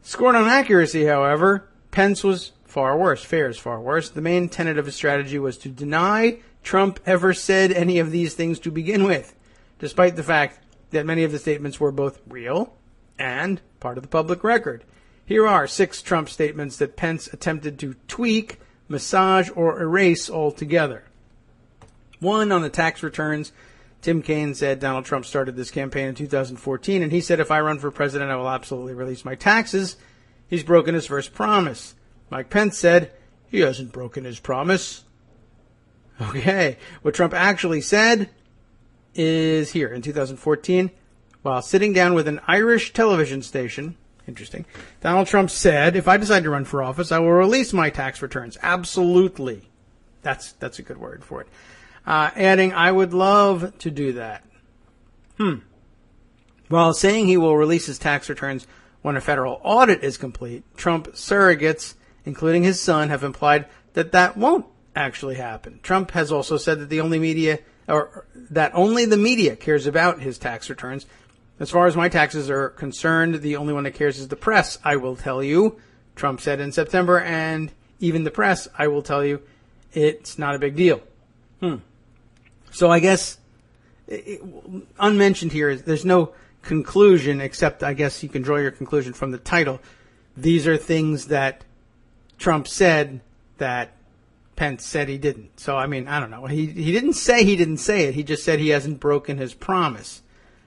Scored on accuracy, however, Pence was far worse. Fares far worse. The main tenet of his strategy was to deny Trump ever said any of these things to begin with, despite the fact that many of the statements were both real and part of the public record. Here are 6 Trump statements that Pence attempted to tweak, massage, or erase altogether. 1, on the tax returns. Tim Kaine said Donald Trump started this campaign in 2014, and he said, if I run for president, I will absolutely release my taxes. He's broken his first promise. Mike Pence said, he hasn't broken his promise. Okay, what Trump actually said is here in 2014, while sitting down with an Irish television station. Interesting. Donald Trump said, if I decide to run for office, I will release my tax returns. Absolutely. That's a good word for it. Adding, I would love to do that. While saying he will release his tax returns when a federal audit is complete, Trump surrogates, including his son, have implied that that won't actually happen. Trump has also said that only the media cares about his tax returns. As far as my taxes are concerned, the only one that cares is the press, I will tell you, Trump said in September, and even the press, I will tell you, it's not a big deal. So I guess, unmentioned here, there's no conclusion, except I guess you can draw your conclusion from the title. These are things that Trump said that Pence said he didn't. So, I mean, I don't know. He didn't say it. He just said he hasn't broken his promise.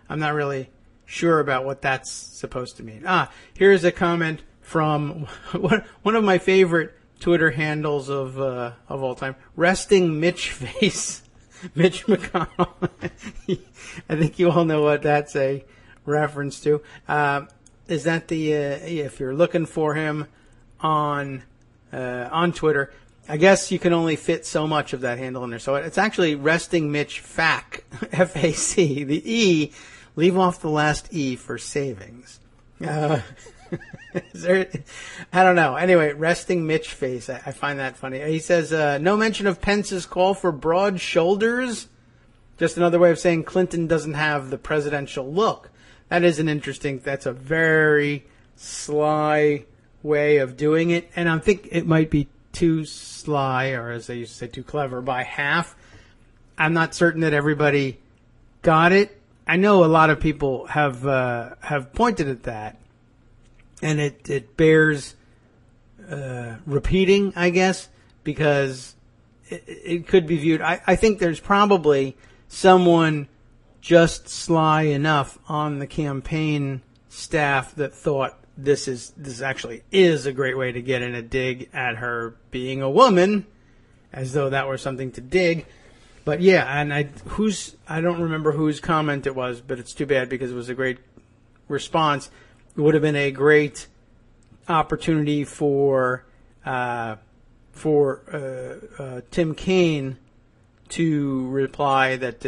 I'm not really sure about what that's supposed to mean. Here's a comment from one of my favorite Twitter handles of all time, Resting Mitch Face. Mitch McConnell. I think you all know what that's a reference to. Is that if you're looking for him on Twitter, I guess you can only fit so much of that handle in there. So it's actually Resting Mitch Fac, F-A-C. The E, leave off the last E for savings. I don't know. Anyway, Resting Mitch Face. I find that funny. He says, no mention of Pence's call for broad shoulders. Just another way of saying Clinton doesn't have the presidential look. That is that's a very sly way of doing it. And I think it might be too sly, or as they used to say, too clever, by half. I'm not certain that everybody got it. I know a lot of people have pointed at that. And it bears repeating, I guess, because it could be viewed. I think there's probably someone just sly enough on the campaign staff that thought this actually is a great way to get in a dig at her being a woman, as though that were something to dig. But yeah, and I don't remember whose comment it was, but it's too bad because it was a great response. It would have been a great opportunity for Tim Kaine to reply that,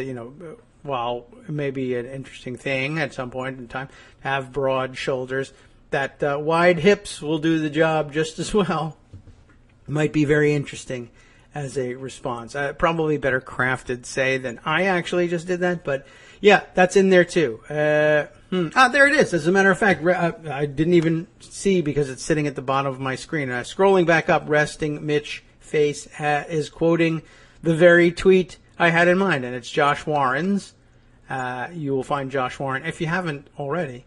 while it may be an interesting thing at some point in time, have broad shoulders, that wide hips will do the job just as well. Might be very interesting as a response. Probably better crafted say than I actually just did that, but yeah, that's in there too. There it is. As a matter of fact, I didn't even see because it's sitting at the bottom of my screen. Scrolling back up, Resting Mitch Face is quoting the very tweet I had in mind, and it's Josh Warren's. You will find Josh Warren, if you haven't already.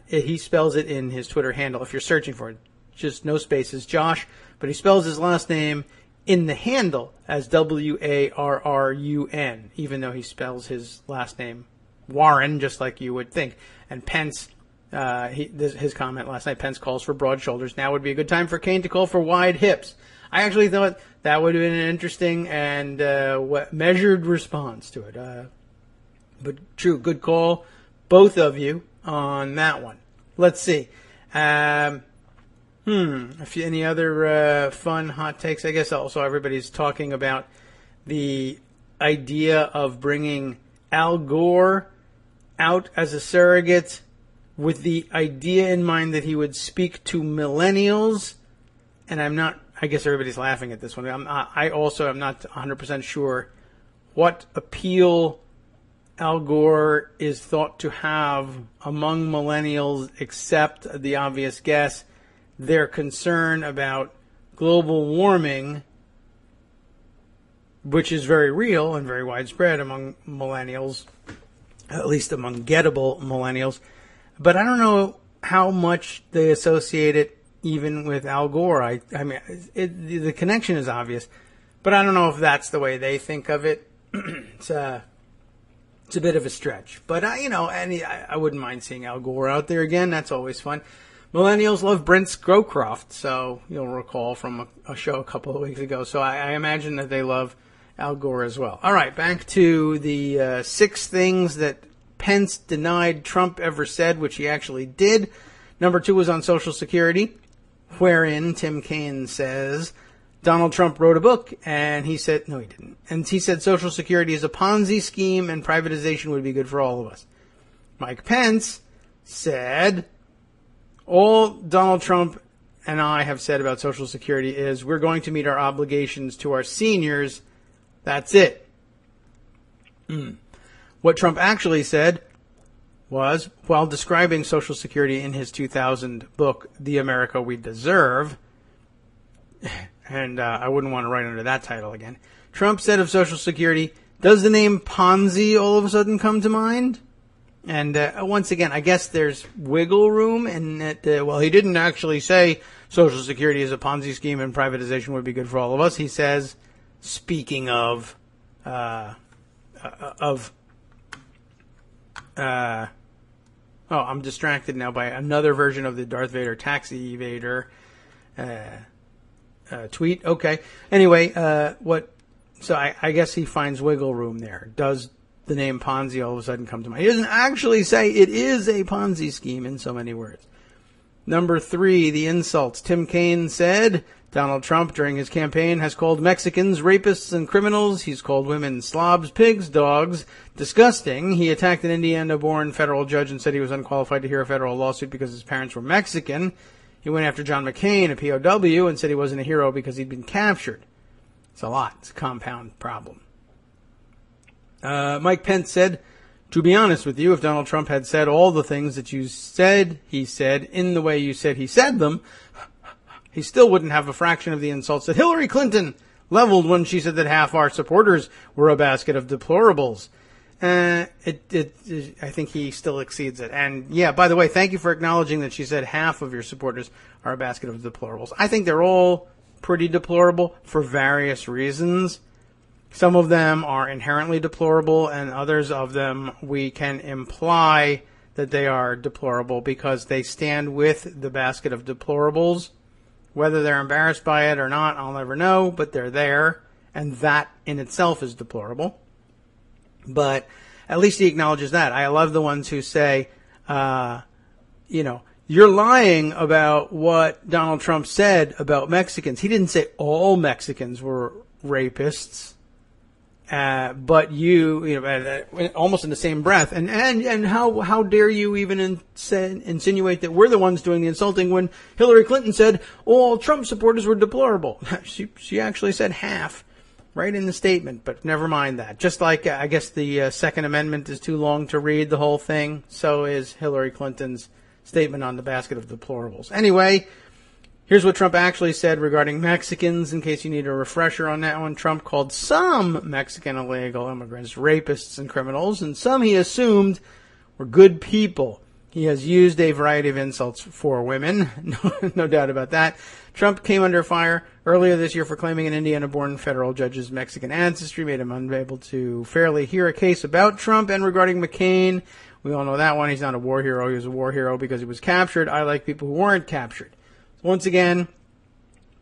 He spells it in his Twitter handle, if you're searching for it. Just no spaces, Josh, but he spells his last name in the handle as Warrun, even though he spells his last name Warren, just like you would think. And Pence, his comment last night, Pence calls for broad shoulders. Now would be a good time for Kaine to call for wide hips. I actually thought that would have been an interesting and measured response to it. But true, good call, both of you, on that one. Let's see. Any other fun hot takes? I guess also everybody's talking about the idea of bringing Al Gore out as a surrogate with the idea in mind that he would speak to millennials. And I guess everybody's laughing at this one. I also am not 100% sure what appeal Al Gore is thought to have among millennials, except the obvious guess, their concern about global warming, which is very real and very widespread among millennials, at least among gettable millennials. But I don't know how much they associate it even with Al Gore. I mean, the connection is obvious, but I don't know if that's the way they think of it. It's a bit of a stretch. But, I wouldn't mind seeing Al Gore out there again. That's always fun. Millennials love Brent Scowcroft, so you'll recall from a show a couple of weeks ago. So I imagine that they love Al Gore as well. All right, back to the 6 things that Pence denied Trump ever said, which he actually did. Number 2 was on Social Security, wherein Tim Kaine says Donald Trump wrote a book, and he said, no, he didn't. And he said Social Security is a Ponzi scheme and privatization would be good for all of us. Mike Pence said all Donald Trump and I have said about Social Security is we're going to meet our obligations to our seniors. That's it. What Trump actually said was, while describing Social Security in his 2000 book, The America We Deserve, and I wouldn't want to write under that title again, Trump said of Social Security, does the name Ponzi all of a sudden come to mind? And once again, I guess there's wiggle room in that, he didn't actually say Social Security is a Ponzi scheme and privatization would be good for all of us. He says, speaking of I'm distracted now by another version of the Darth Vader taxi evader tweet. Okay. Anyway, so I guess he finds wiggle room there. Does the name Ponzi all of a sudden come to mind? He doesn't actually say it is a Ponzi scheme in so many words. Number 3, the insults. Tim Kaine said Donald Trump, during his campaign, has called Mexicans rapists and criminals. He's called women slobs, pigs, dogs. Disgusting. He attacked an Indiana-born federal judge and said he was unqualified to hear a federal lawsuit because his parents were Mexican. He went after John McCain, a POW, and said he wasn't a hero because he'd been captured. It's a lot. It's a compound problem. Mike Pence said, to be honest with you, if Donald Trump had said all the things that you said he said in the way you said he said them, he still wouldn't have a fraction of the insults that Hillary Clinton leveled when she said that half our supporters were a basket of deplorables. I think he still exceeds it. And yeah, by the way, thank you for acknowledging that she said half of your supporters are a basket of deplorables. I think they're all pretty deplorable for various reasons. Some of them are inherently deplorable, and others of them we can imply that they are deplorable because they stand with the basket of deplorables. Whether they're embarrassed by it or not, I'll never know, but they're there, and that in itself is deplorable. But at least he acknowledges that. I love the ones who say, you're lying about what Donald Trump said about Mexicans. He didn't say all Mexicans were rapists. But almost in the same breath, and how dare you even insinuate that we're the ones doing the insulting when Hillary Clinton said all Trump supporters were deplorable. She actually said half, right in the statement. But never mind that. Just like I guess the Second Amendment is too long to read the whole thing, so is Hillary Clinton's statement on the basket of deplorables. Anyway. Here's what Trump actually said regarding Mexicans, in case you need a refresher on that one. Trump called some Mexican illegal immigrants rapists and criminals, and some he assumed were good people. He has used a variety of insults for women, no doubt about that. Trump came under fire earlier this year for claiming an Indiana-born federal judge's Mexican ancestry made him unable to fairly hear a case about Trump. And regarding McCain, we all know that one. He's not a war hero. He was a war hero because he was captured. I like people who weren't captured. Once again,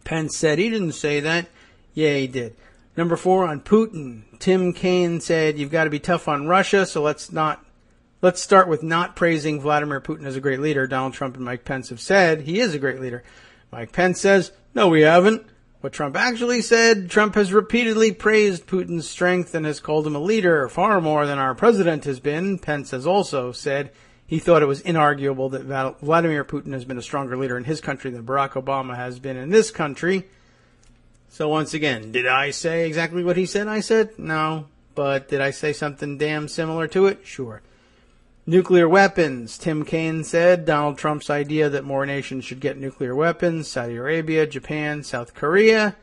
Pence said he didn't say that. Yeah, he did. Number 4, on Putin. Tim Kaine said you've got to be tough on Russia, so let's start with not praising Vladimir Putin as a great leader. Donald Trump and Mike Pence have said he is a great leader. Mike Pence says, no, we haven't. What Trump actually said, Trump has repeatedly praised Putin's strength and has called him a leader, far more than our president has been. Pence has also said he thought it was inarguable that Vladimir Putin has been a stronger leader in his country than Barack Obama has been in this country. So once again, did I say exactly what he said I said? No. but did I say something damn similar to it? Sure. Nuclear weapons. Tim Kaine said Donald Trump's idea that more nations should get nuclear weapons, Saudi Arabia, Japan, South Korea.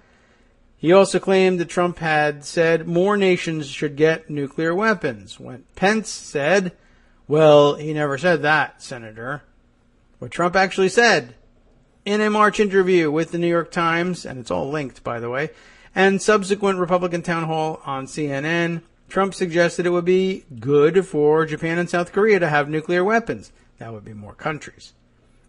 He also claimed that Trump had said more nations should get nuclear weapons. When Pence said, well, he never said that, Senator. What Trump actually said in a March interview with the New York Times, and it's all linked, by the way, and subsequent Republican town hall on CNN, Trump suggested it would be good for Japan and South Korea to have nuclear weapons. That would be more countries.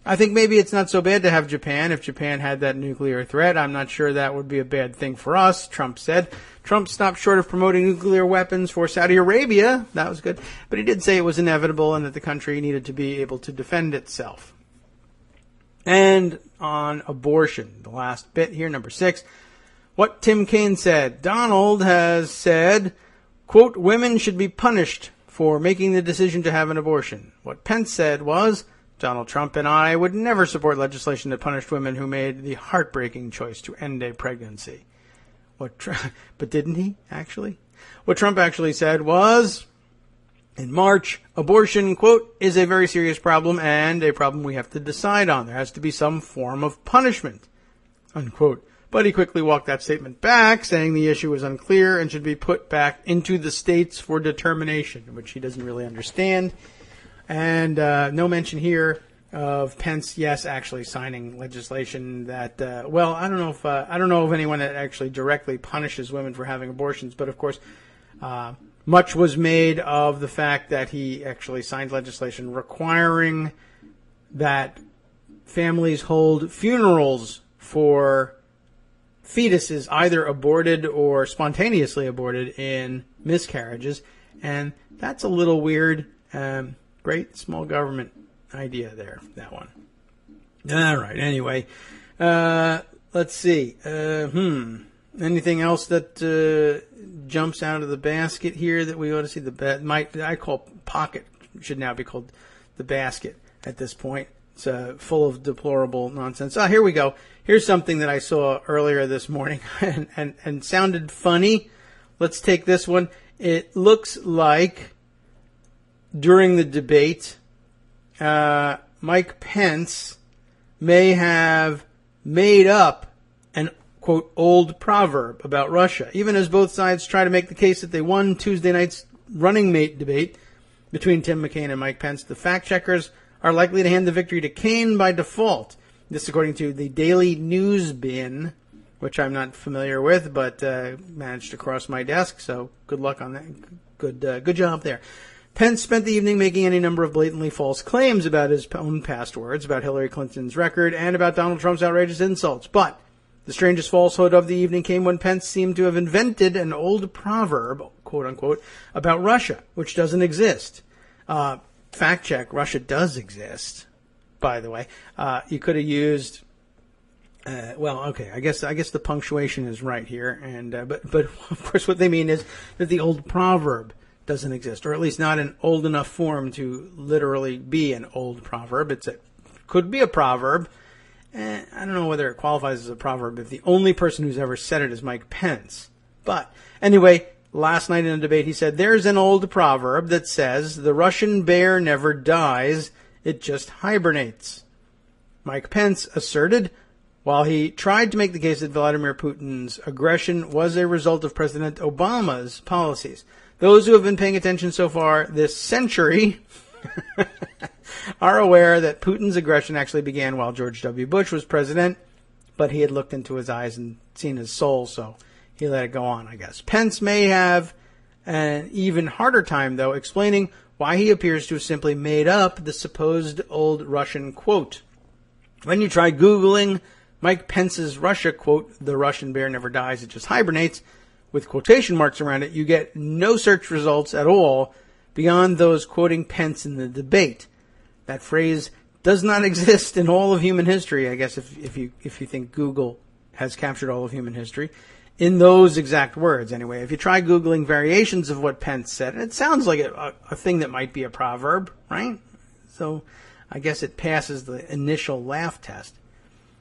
I think maybe it's not so bad to have Japan. If Japan had that nuclear threat, I'm not sure that would be a bad thing for us, Trump said. Trump stopped short of promoting nuclear weapons for Saudi Arabia. That was good. But he did say it was inevitable and that the country needed to be able to defend itself. And on abortion, the last bit here, number 6. What Tim Kaine said. Donald has said, quote, women should be punished for making the decision to have an abortion. What Pence said was, Donald Trump and I would never support legislation that punished women who made the heartbreaking choice to end a pregnancy. But didn't he, actually? What Trump actually said was, in March, abortion, quote, is a very serious problem and a problem we have to decide on. There has to be some form of punishment, unquote. But he quickly walked that statement back, saying the issue was unclear and should be put back into the states for determination, which he doesn't really understand. And no mention here of Pence, yes, actually signing legislation that, I don't know of anyone that actually directly punishes women for having abortions, but of course, much was made of the fact that he actually signed legislation requiring that families hold funerals for fetuses either aborted or spontaneously aborted in miscarriages, and that's a little weird. Great small government idea there, that one. All right, anyway, let's see. Anything else that jumps out of the basket here that we ought to see? I call pocket, should now be called the basket at this point. It's full of deplorable nonsense. Here we go. Here's something that I saw earlier this morning and sounded funny. Let's take this one. It looks like during the debate, Mike Pence may have made up an, quote, old proverb about Russia, even as both sides try to make the case that they won Tuesday night's running mate debate between Tim McCain and Mike Pence. The fact checkers are likely to hand the victory to Kaine by default. This according to the Daily News Bin, which I'm not familiar with, but managed to cross my desk, so good luck on that. Good job there. Pence spent the evening making any number of blatantly false claims about his own past words, about Hillary Clinton's record, and about Donald Trump's outrageous insults. But the strangest falsehood of the evening came when Pence seemed to have invented an old proverb, quote unquote, about Russia, which doesn't exist. Fact check, Russia does exist, by the way. You could have used, I guess the punctuation is right here, and but of course what they mean is that the old proverb doesn't exist, or at least not in old enough form to literally be an old proverb. Could be a proverb. I don't know whether it qualifies as a proverb if the only person who's ever said it is Mike Pence. But anyway, last night in a debate he said, there's an old proverb that says, the Russian bear never dies, it just hibernates. Mike Pence asserted, while he tried to make the case that Vladimir Putin's aggression was a result of President Obama's policies. Those who have been paying attention so far this century are aware that Putin's aggression actually began while George W. Bush was president, but he had looked into his eyes and seen his soul, so he let it go on, I guess. Pence may have an even harder time, though, explaining why he appears to have simply made up the supposed old Russian quote. When you try Googling Mike Pence's Russia quote, the Russian bear never dies, it just hibernates, with quotation marks around it, you get no search results at all beyond those quoting Pence in the debate. That phrase does not exist in all of human history, I guess, if you think Google has captured all of human history, in those exact words, anyway. If you try Googling variations of what Pence said, it sounds like a thing that might be a proverb, right? So I guess it passes the initial laugh test.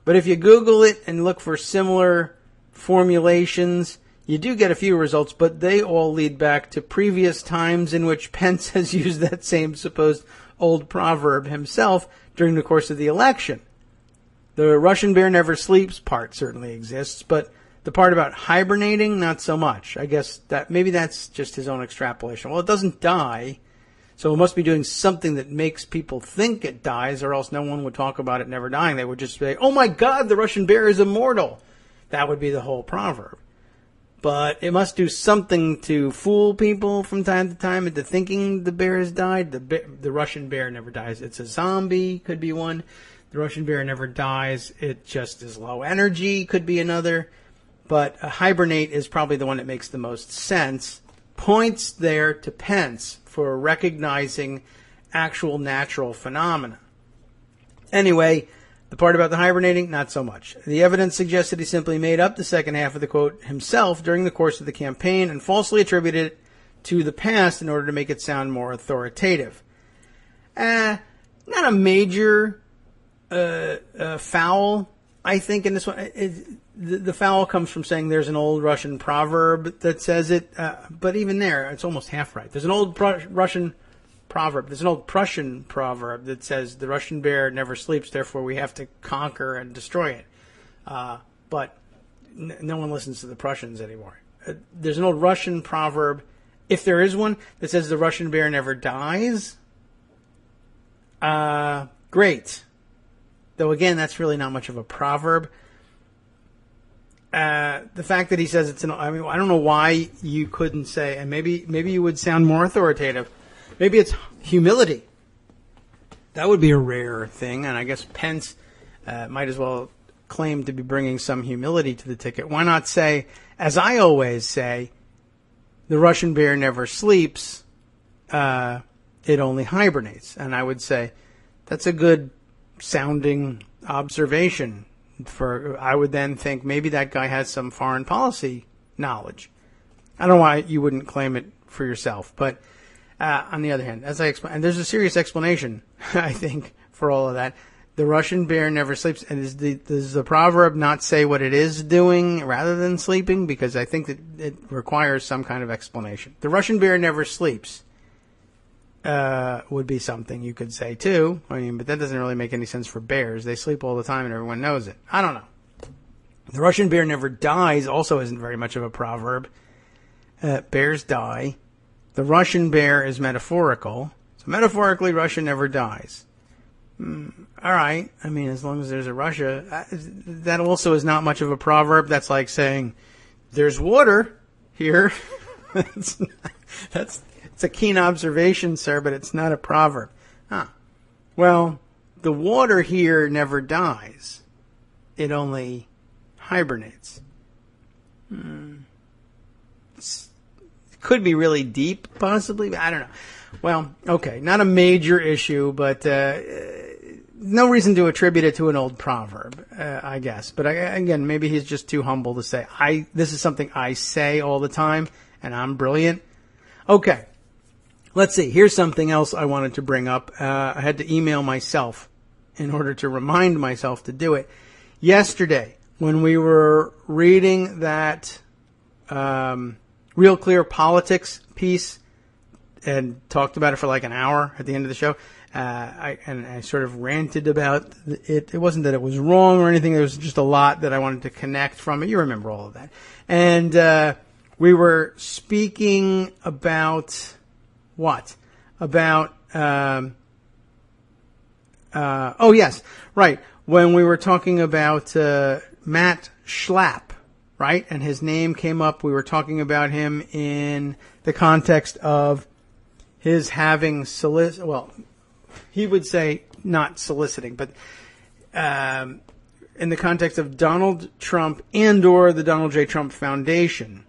But if you Google it and look for similar formulations, you do get a few results, but they all lead back to previous times in which Pence has used that same supposed old proverb himself during the course of the election. The Russian bear never sleeps part certainly exists, but the part about hibernating, not so much. I guess that maybe that's just his own extrapolation. Well, it doesn't die, so it must be doing something that makes people think it dies, or else no one would talk about it never dying. They would just say, oh my God, the Russian bear is immortal. That would be the whole proverb. But it must do something to fool people from time to time into thinking the bear has died. The Russian bear never dies. It's a zombie, could be one. The Russian bear never dies. It just is low energy, could be another. But hibernate is probably the one that makes the most sense. Points there to Pence for recognizing actual natural phenomena. Anyway, the part about the hibernating, not so much. The evidence suggests that he simply made up the second half of the quote himself during the course of the campaign and falsely attributed it to the past in order to make it sound more authoritative. Not a major foul, I think, in this one. The foul comes from saying there's an old Russian proverb that says it, but even there, it's almost half right. There's an old Russian proverb. There's an old Prussian proverb that says the Russian bear never sleeps, therefore we have to conquer and destroy it. But no one listens to the Prussians anymore. There's an old Russian proverb, if there is one, that says the Russian bear never dies. Great. Though again, that's really not much of a proverb. The fact that he says it's I don't know why you couldn't say, and maybe you would sound more authoritative. Maybe it's humility. That would be a rare thing, and I guess Pence might as well claim to be bringing some humility to the ticket. Why not say, as I always say, the Russian bear never sleeps, it only hibernates. And I would say, that's a good sounding observation. I would then think maybe that guy has some foreign policy knowledge. I don't know why you wouldn't claim it for yourself, but on the other hand, as I explained, and there's a serious explanation, I think, for all of that. The Russian bear never sleeps, and does the proverb not say what it is doing rather than sleeping? Because I think that it requires some kind of explanation. The Russian bear never sleeps would be something you could say too. But that doesn't really make any sense for bears. They sleep all the time and everyone knows it. I don't know. The Russian bear never dies also isn't very much of a proverb. Bears die. The Russian bear is metaphorical. So metaphorically, Russia never dies. All right. As long as there's a Russia, that also is not much of a proverb. That's like saying, there's water here. It's a keen observation, sir, but it's not a proverb. Well, the water here never dies. It only hibernates. It could be really deep, possibly, but I don't know. Well, okay, not a major issue, but no reason to attribute it to an old proverb, I guess. But again, maybe he's just too humble to say, this is something I say all the time, and I'm brilliant. Okay. Let's see. Here's something else I wanted to bring up. I had to email myself in order to remind myself to do it. Yesterday, when we were reading that Real Clear Politics piece and talked about it for like an hour at the end of the show, I sort of ranted about it. It wasn't that it was wrong or anything. There was just a lot that I wanted to connect from it. You remember all of that. And we were speaking about... What? About, oh yes, right. When we were talking about Matt Schlapp, right? And his name came up. We were talking about him in the context of his having he would say not soliciting, but in the context of Donald Trump and or the Donald J. Trump Foundation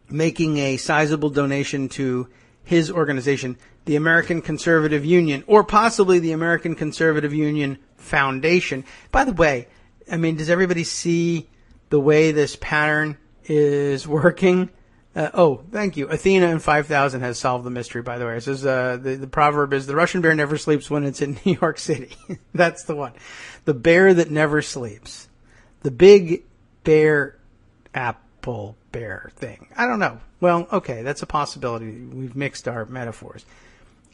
making a sizable donation to his organization, the American Conservative Union, or possibly the American Conservative Union Foundation. By the way, does everybody see the way this pattern is working? Thank you. Athena in 5000 has solved the mystery, by the way. It says the proverb is, the Russian bear never sleeps when it's in New York City. That's the one. The bear that never sleeps. The big bear apple bear thing. I don't know. Well, okay, that's a possibility. We've mixed our metaphors.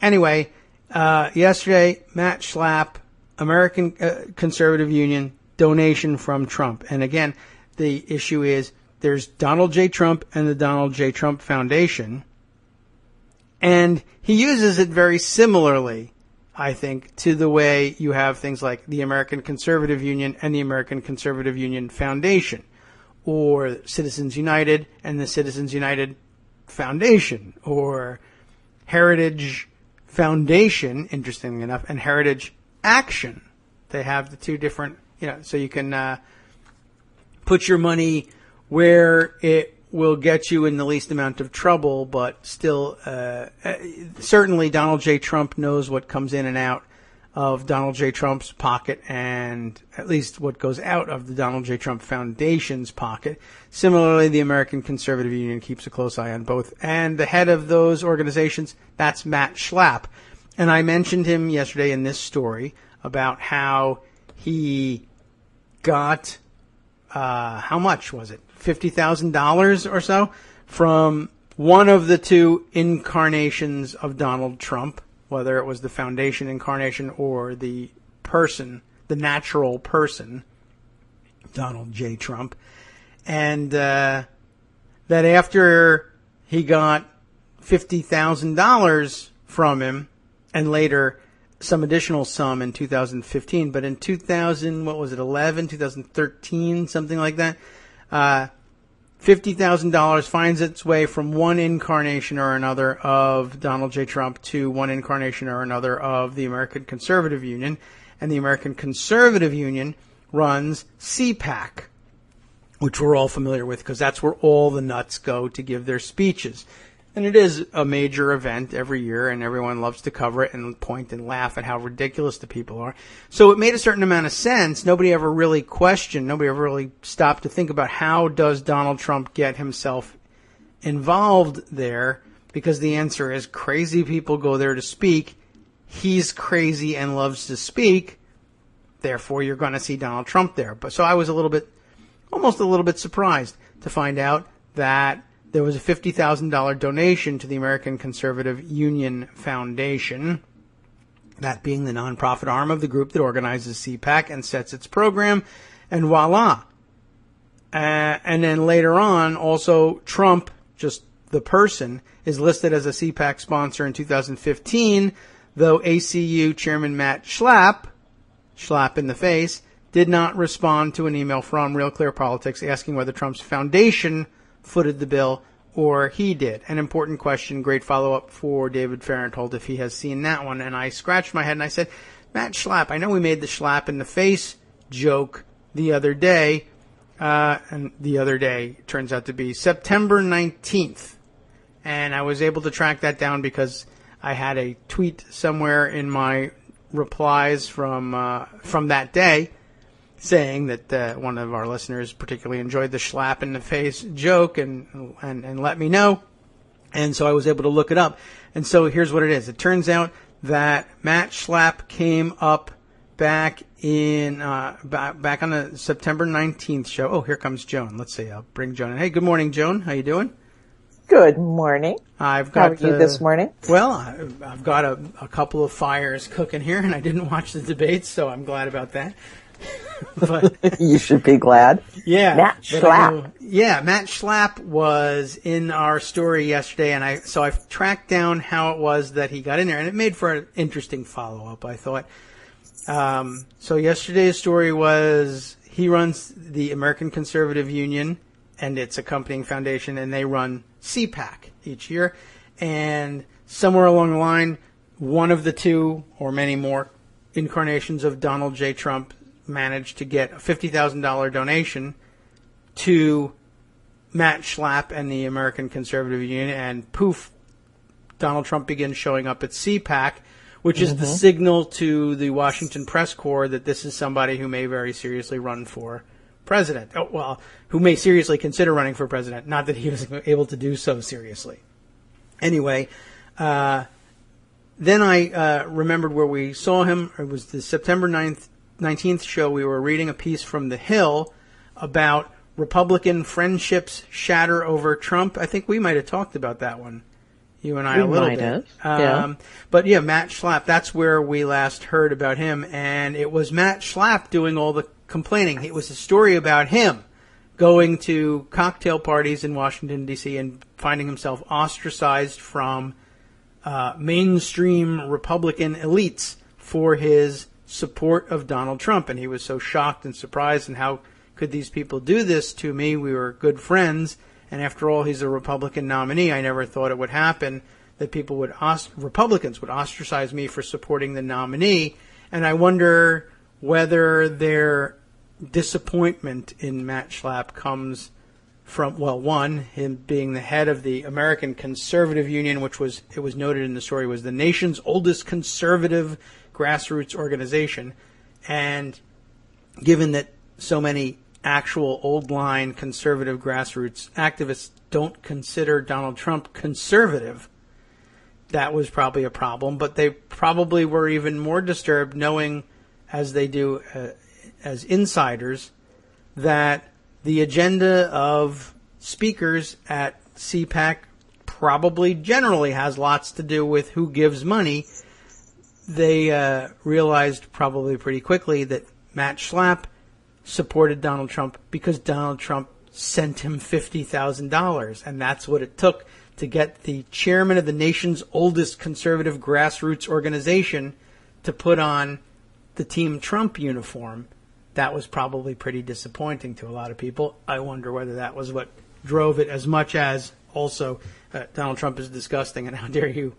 Anyway, yesterday, Matt Schlapp, American Conservative Union, donation from Trump. And again, the issue is there's Donald J. Trump and the Donald J. Trump Foundation. And he uses it very similarly, I think, to the way you have things like the American Conservative Union and the American Conservative Union Foundation, or Citizens United and the Citizens United Foundation, or Heritage Foundation, interestingly enough, and Heritage Action. They have the two different, so you can put your money where it will get you in the least amount of trouble, but still, certainly Donald J. Trump knows what comes in and out of Donald J. Trump's pocket, and at least what goes out of the Donald J. Trump Foundation's pocket. Similarly, the American Conservative Union keeps a close eye on both. And the head of those organizations, that's Matt Schlapp. And I mentioned him yesterday in this story about how he got, how much was it? $50,000 or so from one of the two incarnations of Donald Trump, whether it was the foundation incarnation or the person, the natural person, Donald J. Trump. And that after he got $50,000 from him, and later some additional sum in 2015, but in 2013, something like that, $50,000 finds its way from one incarnation or another of Donald J. Trump to one incarnation or another of the American Conservative Union. And the American Conservative Union runs CPAC, which we're all familiar with because that's where all the nuts go to give their speeches. And it is a major event every year, and everyone loves to cover it and point and laugh at how ridiculous the people are. So it made a certain amount of sense. Nobody ever really questioned, nobody ever really stopped to think about how does Donald Trump get himself involved there, because the answer is crazy people go there to speak. He's crazy and loves to speak. Therefore, you're going to see Donald Trump there. But so I was almost a little bit surprised to find out that there was a $50,000 donation to the American Conservative Union Foundation, that being the nonprofit arm of the group that organizes CPAC and sets its program, and voila. And then later on, also Trump, just the person, is listed as a CPAC sponsor in 2015, though ACU Chairman Matt Schlapp in the face, did not respond to an email from Real Clear Politics asking whether Trump's foundation footed the bill or he did. An important question, great follow-up for David Farenthold if he has seen that one. And I scratched my head and I said, Matt Schlapp, I know we made the Schlapp in the face joke the other day, and the other day turns out to be September 19th. And I was able to track that down because I had a tweet somewhere in my replies from that day saying that one of our listeners particularly enjoyed the Schlapp in the face joke and let me know. And so I was able to look it up. And so here's what it is. It turns out that Matt Schlapp came up back in back on the September 19th show. Oh, here comes Joan. Let's see. I'll bring Joan in. Hey, good morning, Joan. How you doing? Good morning. How are you this morning? Well, I've got a couple of fires cooking here, and I didn't watch the debates, so I'm glad about that. But, you should be glad. Yeah. Matt Schlapp. Matt Schlapp was in our story yesterday, and I've tracked down how it was that he got in there, and it made for an interesting follow-up, I thought. So yesterday's story was he runs the American Conservative Union and its accompanying foundation, and they run CPAC each year. And somewhere along the line, one of the two, or many more, incarnations of Donald J. Trump managed to get a $50,000 donation to Matt Schlapp and the American Conservative Union, and poof, Donald Trump begins showing up at CPAC, which is the signal to the Washington press corps that this is somebody who may very seriously run for president. Oh, well, who may seriously consider running for president, not that he was able to do so seriously. Anyway, then I remembered where we saw him. It was the September 19th show. We were reading a piece from The Hill about Republican friendships shatter over Trump. I think we might have talked about that one, you and I, a little bit. Yeah. But yeah, Matt Schlapp, that's where we last heard about him. And it was Matt Schlapp doing all the complaining. It was a story about him going to cocktail parties in Washington, D.C. and finding himself ostracized from mainstream Republican elites for his support of Donald Trump. And he was so shocked and surprised, and how could these people do this to me? We were good friends, and after all, he's a Republican nominee. I never thought it would happen that Republicans would ostracize me for supporting the nominee. And I wonder whether their disappointment in Matt Schlapp comes from, well, one, him being the head of the American Conservative Union, which was, it was noted in the story, was the nation's oldest conservative grassroots organization. And given that so many actual old-line conservative grassroots activists don't consider Donald Trump conservative, that was probably a problem. But they probably were even more disturbed knowing, as they do as insiders, that the agenda of speakers at CPAC probably generally has lots to do with who gives money. They realized probably pretty quickly that Matt Schlapp supported Donald Trump because Donald Trump sent him $50,000. And that's what it took to get the chairman of the nation's oldest conservative grassroots organization to put on the Team Trump uniform. That was probably pretty disappointing to a lot of people. I wonder whether that was what drove it, as much as also Donald Trump is disgusting and how dare you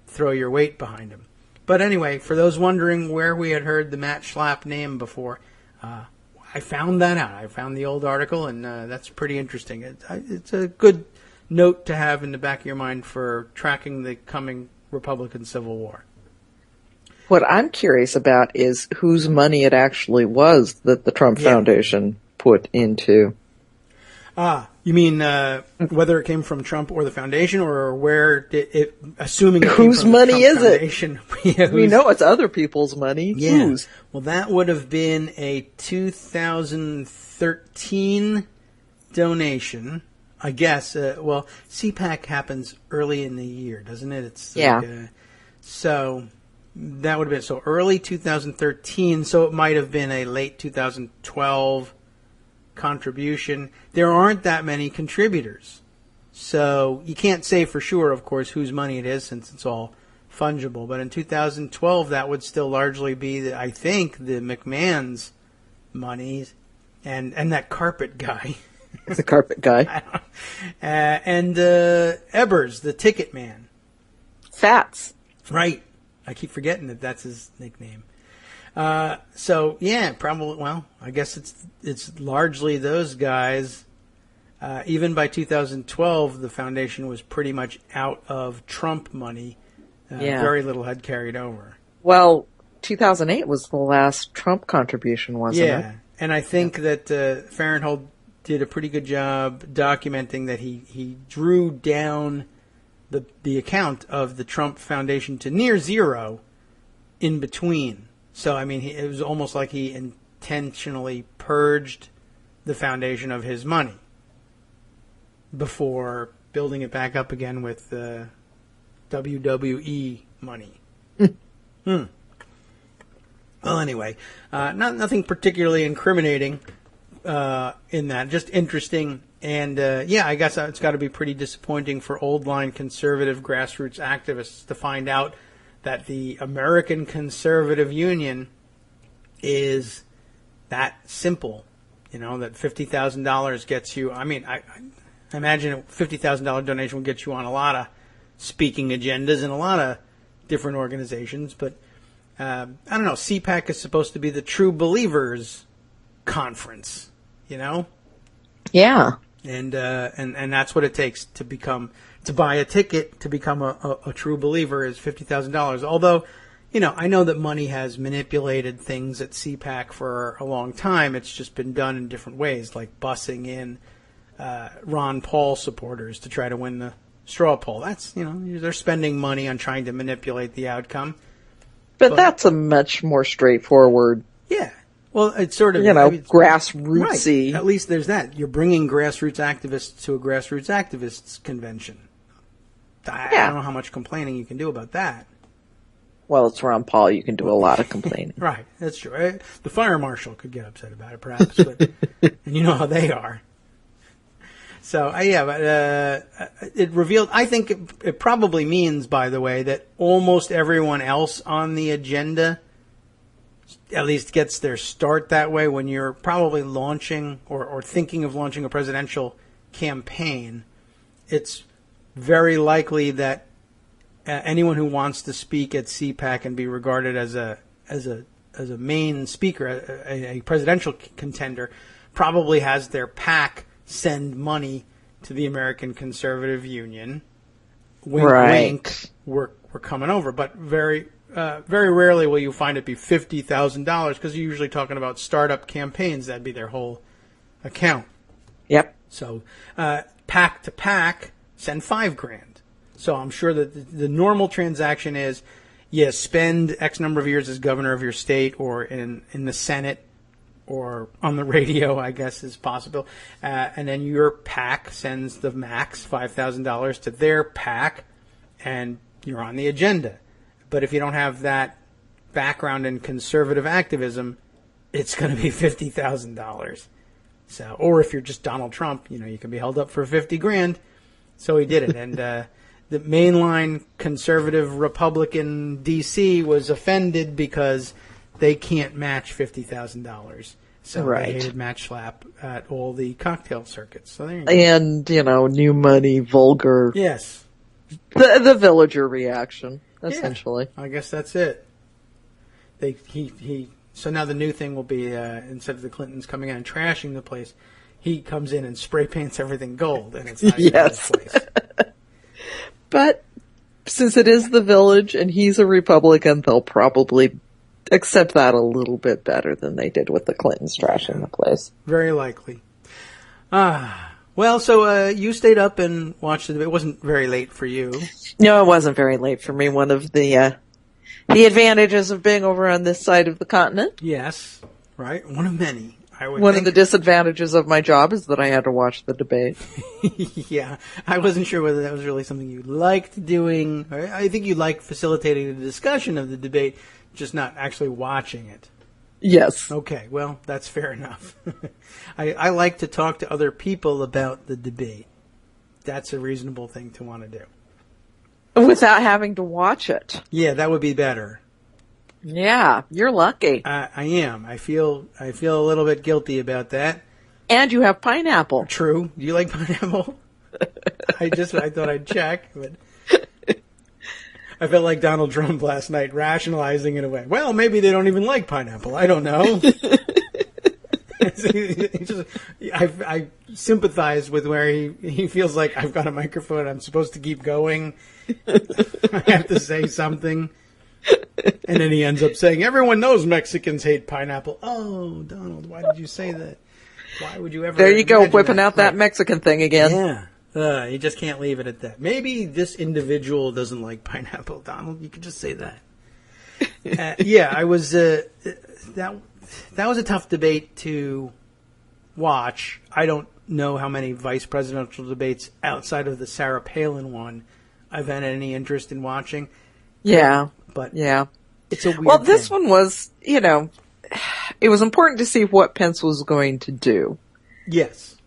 throw your weight behind him. But anyway, for those wondering where we had heard the Matt Schlapp name before, I found that out. I found the old article, and that's pretty interesting. It's a good note to have in the back of your mind for tracking the coming Republican Civil War. What I'm curious about is whose money it actually was that the Trump Foundation put into. You mean whether it came from Trump or the foundation, or where did it, assuming it whose came from money the Trump is Foundation. It? We know it's other people's money. Yeah. Whose? Well, that would have been a 2013 donation, I guess. Well, CPAC happens early in the year, doesn't it? It's like, so that would have been so early 2013. So it might have been a late 2012 contribution. There aren't that many contributors, so you can't say for sure, of course, whose money it is, since it's all fungible. But in 2012, that would still largely be, I think, the McMahon's monies, and that carpet guy. The carpet guy. And Ebbers, the ticket man. Fats. Right. I keep forgetting that that's his nickname. So yeah, probably. Well, I guess it's largely those guys. Even by 2012, the foundation was pretty much out of Trump money. Very little had carried over. Well, 2008 was the last Trump contribution, wasn't it? Yeah, and I think that Farenthold did a pretty good job documenting that he drew down the account of the Trump Foundation to near zero in between. So, I mean, it was almost like he intentionally purged the foundation of his money before building it back up again with WWE money. Well, anyway, nothing particularly incriminating in that. Just interesting. And, I guess it's got to be pretty disappointing for old-line conservative grassroots activists to find out that the American Conservative Union is that simple, that $50,000 gets you. I mean, I imagine a $50,000 donation will get you on a lot of speaking agendas in a lot of different organizations. But I don't know. CPAC is supposed to be the True Believers conference, Yeah. And that's what it takes to buy a ticket to become a true believer is $50,000. Although, I know that money has manipulated things at CPAC for a long time. It's just been done in different ways, like bussing in Ron Paul supporters to try to win the straw poll. That's, they're spending money on trying to manipulate the outcome. But that's a much more straightforward. Yeah. Well, it's sort of, grassrootsy. Right. At least there's that. You're bringing grassroots activists to a grassroots activists convention. I don't know how much complaining you can do about that. Well, it's Ron Paul. You can do a lot of complaining. Right. That's true. The fire marshal could get upset about it, perhaps. But, and you know how they are. So, it revealed, I think it probably means, by the way, that almost everyone else on the agenda at least gets their start that way when you're probably launching or thinking of launching a presidential campaign. It's very likely that anyone who wants to speak at CPAC and be regarded as a main speaker, a presidential contender, probably has their PAC send money to the American Conservative Union. Wink, wink, we're coming over. But very rarely will you find it be $50,000 because you're usually talking about startup campaigns. That'd be their whole account. Yep. So PAC to PAC, send $5,000. So I'm sure that the normal transaction is, spend X number of years as governor of your state or in the Senate or on the radio, I guess is possible. And then your PAC sends the max $5,000 to their PAC, and you're on the agenda. But if you don't have that background in conservative activism, it's going to be $50,000. So, or if you're just Donald Trump, you can be held up for $50,000. So he did it, and the mainline conservative Republican D.C. was offended because they can't match $50,000. So they hated Match Slap at all the cocktail circuits. So there you go. And, new money, vulgar. Yes. The villager reaction, essentially. Yeah, I guess that's it. So now the new thing will be, instead of the Clintons coming in and trashing the place, he comes in and spray paints everything gold, and it's not even his place. But since it is the village and he's a Republican, they'll probably accept that a little bit better than they did with the Clintons trashing the place. Very likely. Well, so you stayed up and watched it. It wasn't very late for you. No, it wasn't very late for me. One of the advantages of being over on this side of the continent. Yes, right. One of many. One of the disadvantages of my job is that I had to watch the debate. Yeah, I wasn't sure whether that was really something you liked doing. I think you liked facilitating the discussion of the debate, just not actually watching it. Yes. Okay, well, that's fair enough. I like to talk to other people about the debate. That's a reasonable thing to want to do. Without having to watch it. Yeah, that would be better. Yeah, you're lucky. I am. I feel a little bit guilty about that. And you have pineapple. True. Do you like pineapple? I thought I'd check, but I felt like Donald Trump last night, rationalizing in a way. Well, maybe they don't even like pineapple. I don't know. I sympathize with where he feels like I've got a microphone. I'm supposed to keep going. I have to say something. And then he ends up saying, everyone knows Mexicans hate pineapple. Oh, Donald, why did you say that? Why would you ever? There you go, whipping out that Mexican thing again. Yeah. You just can't leave it at that. Maybe this individual doesn't like pineapple, Donald. You could just say that. I was, that was a tough debate to watch. I don't know how many vice presidential debates outside of the Sarah Palin one I've had any interest in watching. Yeah. But yeah, it's a weird Well, this thing. one was, it was important to see what Pence was going to do. Yes.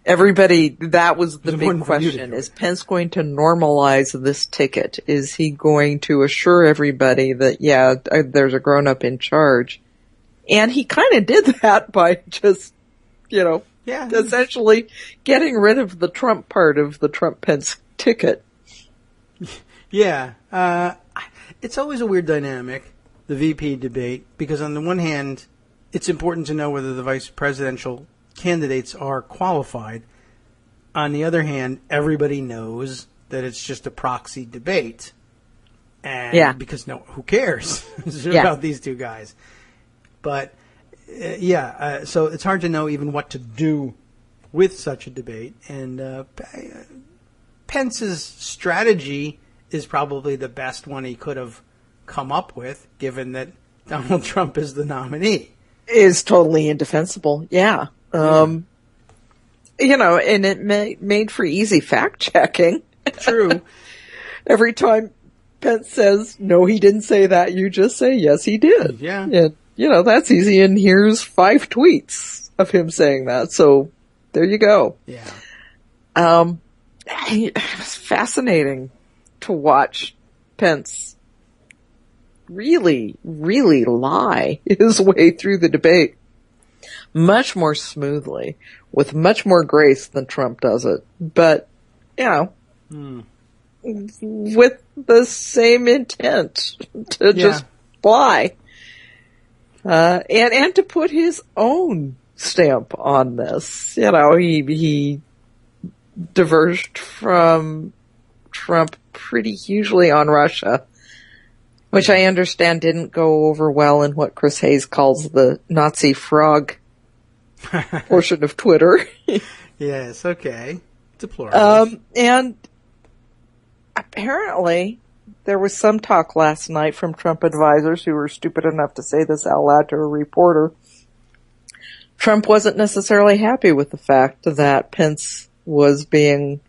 Everybody, that was the big question. Is Pence going to normalize this ticket? Is he going to assure everybody that, there's a grown-up in charge? And he kind of did that by just, essentially getting rid of the Trump part of the Trump-Pence ticket. Yeah. It's always a weird dynamic, the VP debate, because on the one hand, it's important to know whether the vice presidential candidates are qualified. On the other hand, everybody knows that it's just a proxy debate. And because who cares about these two guys? But, so it's hard to know even what to do with such a debate. And Pence's strategy is probably the best one he could have come up with, given that Donald Trump is the nominee. is totally indefensible. Yeah. And it made for easy fact checking. True. Every time Pence says, no, he didn't say that, you just say, yes, he did. Yeah. And, that's easy. And here's 5 tweets of him saying that. So there you go. Yeah. It was fascinating to watch Pence really, really lie his way through the debate much more smoothly, with much more grace than Trump does it. But, with the same intent to just lie. And to put his own stamp on this. He diverged from Trump pretty hugely on Russia, which I understand didn't go over well in what Chris Hayes calls the Nazi frog portion of Twitter. Yes, okay. Deplorable. And apparently there was some talk last night from Trump advisors who were stupid enough to say this out loud to a reporter. Trump wasn't necessarily happy with the fact that Pence was being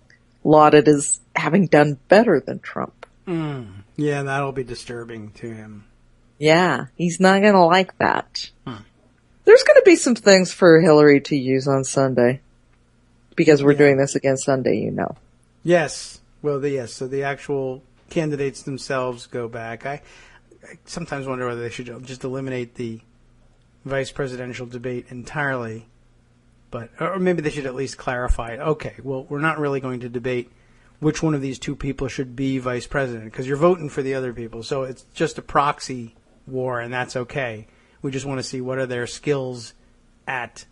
lauded as having done better than Trump. Yeah, that'll be disturbing to him. Yeah, he's not going to like that. There's going to be some things for Hillary to use on Sunday. Because we're doing this again Sunday, Yes. Well, so the actual candidates themselves go back. I sometimes wonder whether they should just eliminate the vice presidential debate entirely. Or maybe they should at least clarify it. Okay, well, we're not really going to debate which one of these two people should be vice president, because you're voting for the other people. So it's just a proxy war, and that's okay. We just want to see what are their skills at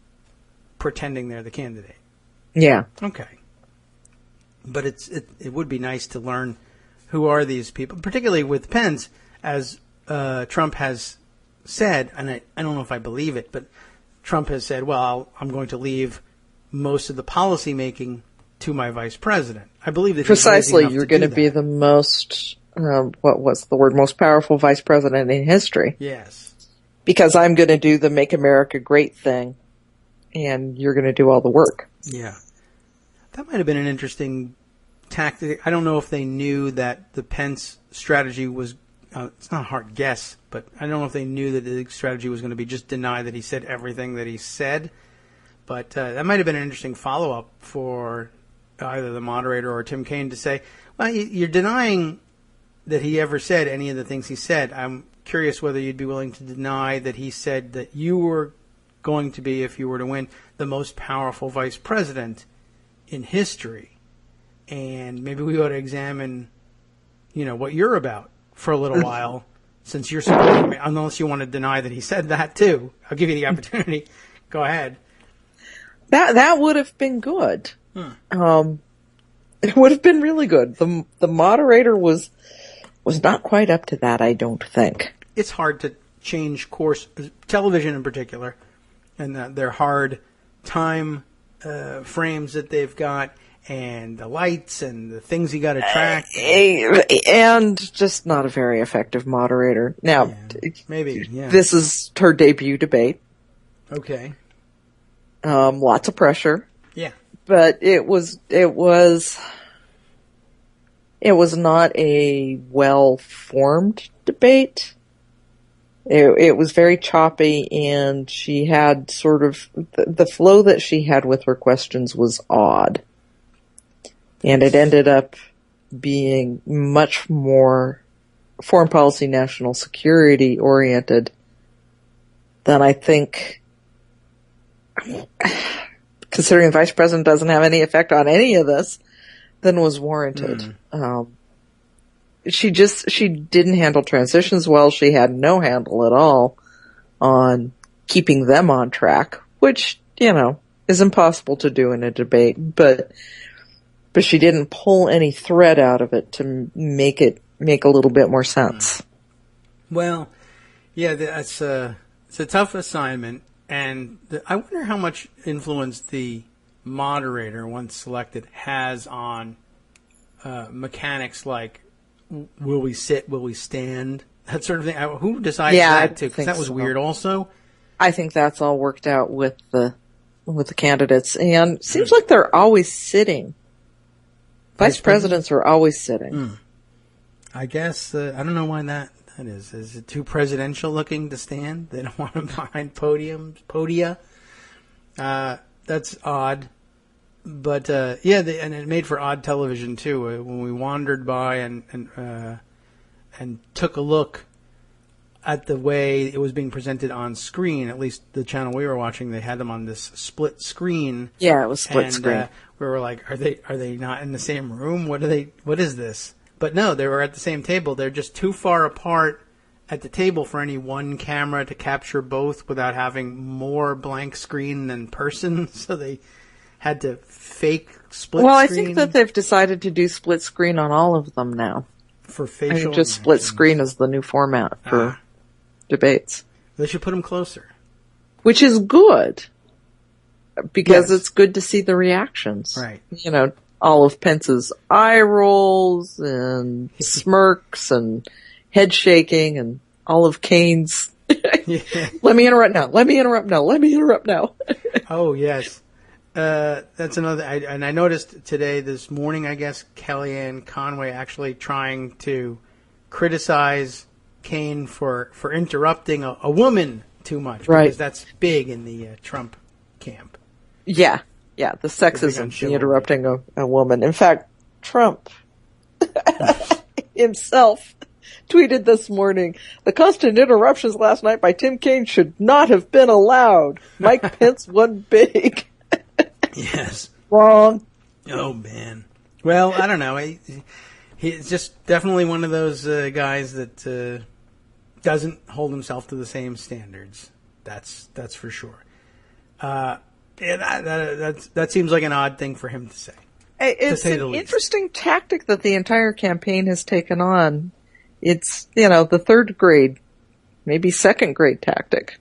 pretending they're the candidate. Yeah. Okay. But it would be nice to learn who are these people, particularly with Pence, as Trump has said, and I don't know if I believe it, but Trump has said, well, I'm going to leave most of the policy making to my vice president. I believe that precisely you're going to be the most, what's the word, most powerful vice president in history. Yes. Because I'm going to do the Make America Great thing, and you're going to do all the work. Yeah. That might have been an interesting tactic. I don't know if they knew that the Pence strategy was, it's not a hard guess, but I don't know if they knew that the strategy was going to be just deny that he said everything that he said. But that might have been an interesting follow-up for either the moderator or Tim Kaine to say, well, you're denying that he ever said any of the things he said. I'm curious whether you'd be willing to deny that he said that you were going to be, if you were to win, the most powerful vice president in history. And maybe we ought to examine, what you're about for a little while, since you're supporting me, unless you want to deny that he said that too. I'll give you the opportunity. Go ahead. That would have been good. It would have been really good. The moderator was not quite up to that, I don't think. It's hard to change course, television in particular, and their hard time frames that they've got, and the lights and the things you got to track. And just not a very effective moderator. Now, this is her debut debate. Okay. Lots of pressure. Yeah. But it was not a well-formed debate. It was very choppy, and she had sort of the flow that she had with her questions was odd. And it ended up being much more foreign policy, national security oriented than I think, considering the vice president doesn't have any effect on any of this, than was warranted. She didn't handle transitions well. She had no handle at all on keeping them on track, which, is impossible to do in a debate, but she didn't pull any thread out of it to make a little bit more sense. Well, yeah, it's a tough assignment, and I wonder how much influence the moderator, once selected, has on mechanics like, will we sit, will we stand, that sort of thing. Who decides that too? Because that was weird also. I think that's all worked out with the candidates, and it seems like they're always sitting. Vice presidents are always sitting. I guess I don't know why that is. Is it too presidential looking to stand? They don't want them behind podia. That's odd. But and it made for odd television too. When we wandered by and took a look at the way it was being presented on screen, at least the channel we were watching, they had them on this split screen. Yeah, it was split screen. We were like, are they not in the same room? What is this? But no, they were at the same table. They're just too far apart at the table for any one camera to capture both without having more blank screen than person. So they had to fake split screen. Well, I think that they've decided to do split screen on all of them now. For facial. Just split screen is the new format for debates. They should put them closer. Which is good. Because it's good to see the reactions. Right. You know, all of Pence's eye rolls and smirks and head shaking and all of Kane's. Let me interrupt now. Oh, yes. That's another. I noticed this morning, I guess, Kellyanne Conway actually trying to criticize Kane for interrupting a woman too much. Right. Because that's big in the Trump camp. Yeah, the sexism, the interrupting a woman. In fact, Trump himself tweeted this morning, the constant interruptions last night by Tim Kaine should not have been allowed. Mike Pence won big. Yes. Wrong. Oh, man. Well, I don't know. He's just definitely one of those guys that doesn't hold himself to the same standards. That's for sure. That seems like an odd thing for him to say. It's an interesting tactic that the entire campaign has taken on. It's, the third grade, maybe second grade tactic.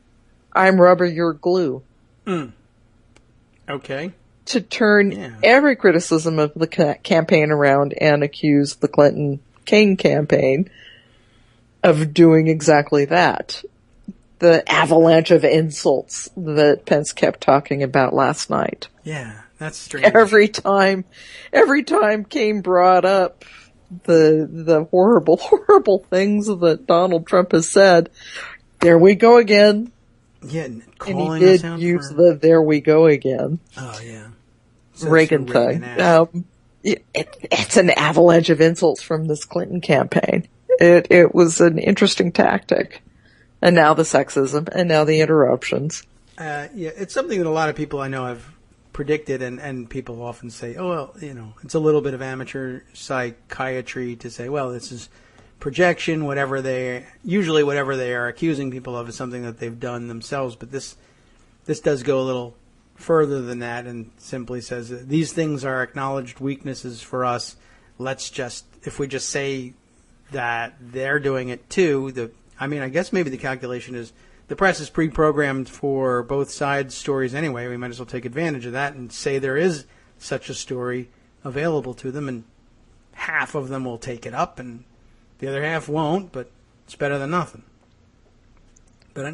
I'm rubber, you're glue. Okay. To turn every criticism of the campaign around and accuse the Clinton-Kaine campaign of doing exactly that. The avalanche of insults that Pence kept talking about last night. Yeah, that's strange. Every time Kaine brought up the horrible, horrible things that Donald Trump has said, there we go again. Yeah, calling us out. And he did use the "there we go again." Oh yeah, Reagan thing. It's an avalanche of insults from this Clinton campaign. It was an interesting tactic. And now the sexism, and now the interruptions. It's something that a lot of people I know have predicted, and people often say, oh, well, it's a little bit of amateur psychiatry to say, well, this is projection, whatever they are accusing people of is something that they've done themselves. But this does go a little further than that and simply says that these things are acknowledged weaknesses for us. If we just say that they're doing it too, I guess maybe the calculation is the press is pre-programmed for both sides' stories anyway. We might as well take advantage of that and say there is such a story available to them, and half of them will take it up and the other half won't, but it's better than nothing. But I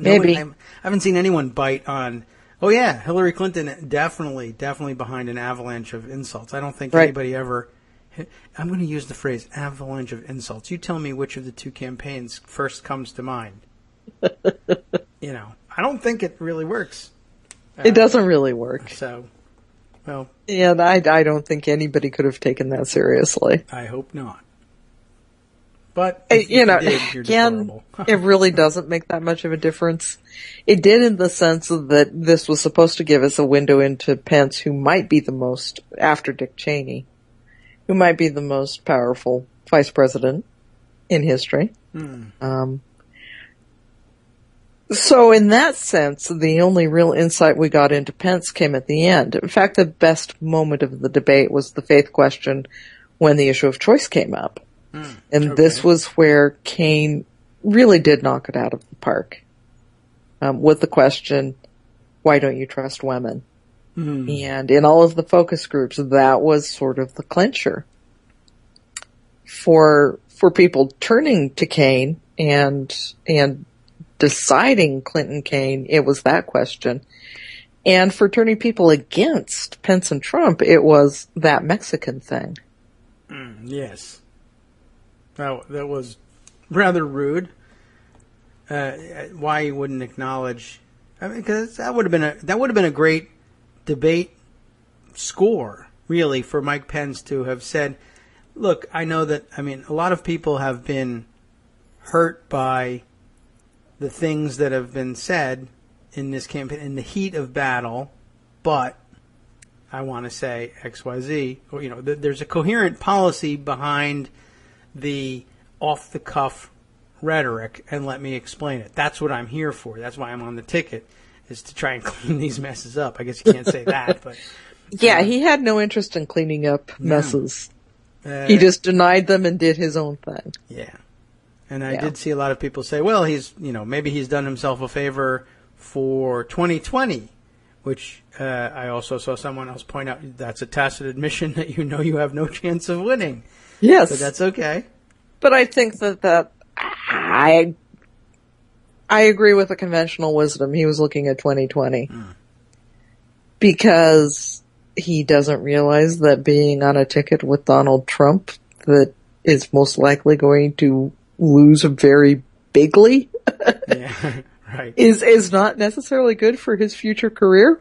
haven't seen anyone bite on, oh yeah, Hillary Clinton definitely behind an avalanche of insults. I don't think anybody ever... I'm going to use the phrase avalanche of insults. You tell me which of the two campaigns first comes to mind. I don't think it really works. It doesn't really work. So, well. And I don't think anybody could have taken that seriously. I hope not. But, again, it really doesn't make that much of a difference. It did in the sense that this was supposed to give us a window into Pence, who might be the most, after Dick Cheney, who might be the most powerful vice president in history. So in that sense, the only real insight we got into Pence came at the end. In fact, the best moment of the debate was the faith question when the issue of choice came up. And this was where Kaine really did knock it out of the park with the question, why don't you trust women? And in all of the focus groups, that was sort of the clincher for people turning to Kaine and deciding Clinton-Kane, it was that question. And for turning people against Pence and Trump, it was that Mexican thing. Yes. That was rather rude. Why you wouldn't acknowledge? I mean, because that would have been a great debate score, really, for Mike Pence to have said, "Look, I know that. I mean, a lot of people have been hurt by the things that have been said in this campaign in the heat of battle, but I want to say X, Y, Z. Or, there's a coherent policy behind the off-the-cuff rhetoric, and let me explain it. That's what I'm here for. That's why I'm on the ticket, is to try and clean these messes up." I guess you can't say that, but yeah, he had no interest in cleaning up messes. He just denied them and did his own thing. Yeah, and I did see a lot of people say, "Well, maybe he's done himself a favor for 2020," which I also saw someone else point out that's a tacit admission that you have no chance of winning. Yes, but that's okay. But I think that I agree with the conventional wisdom. He was looking at 2020 because he doesn't realize that being on a ticket with Donald Trump that is most likely going to lose very bigly yeah, right. is not necessarily good for his future career.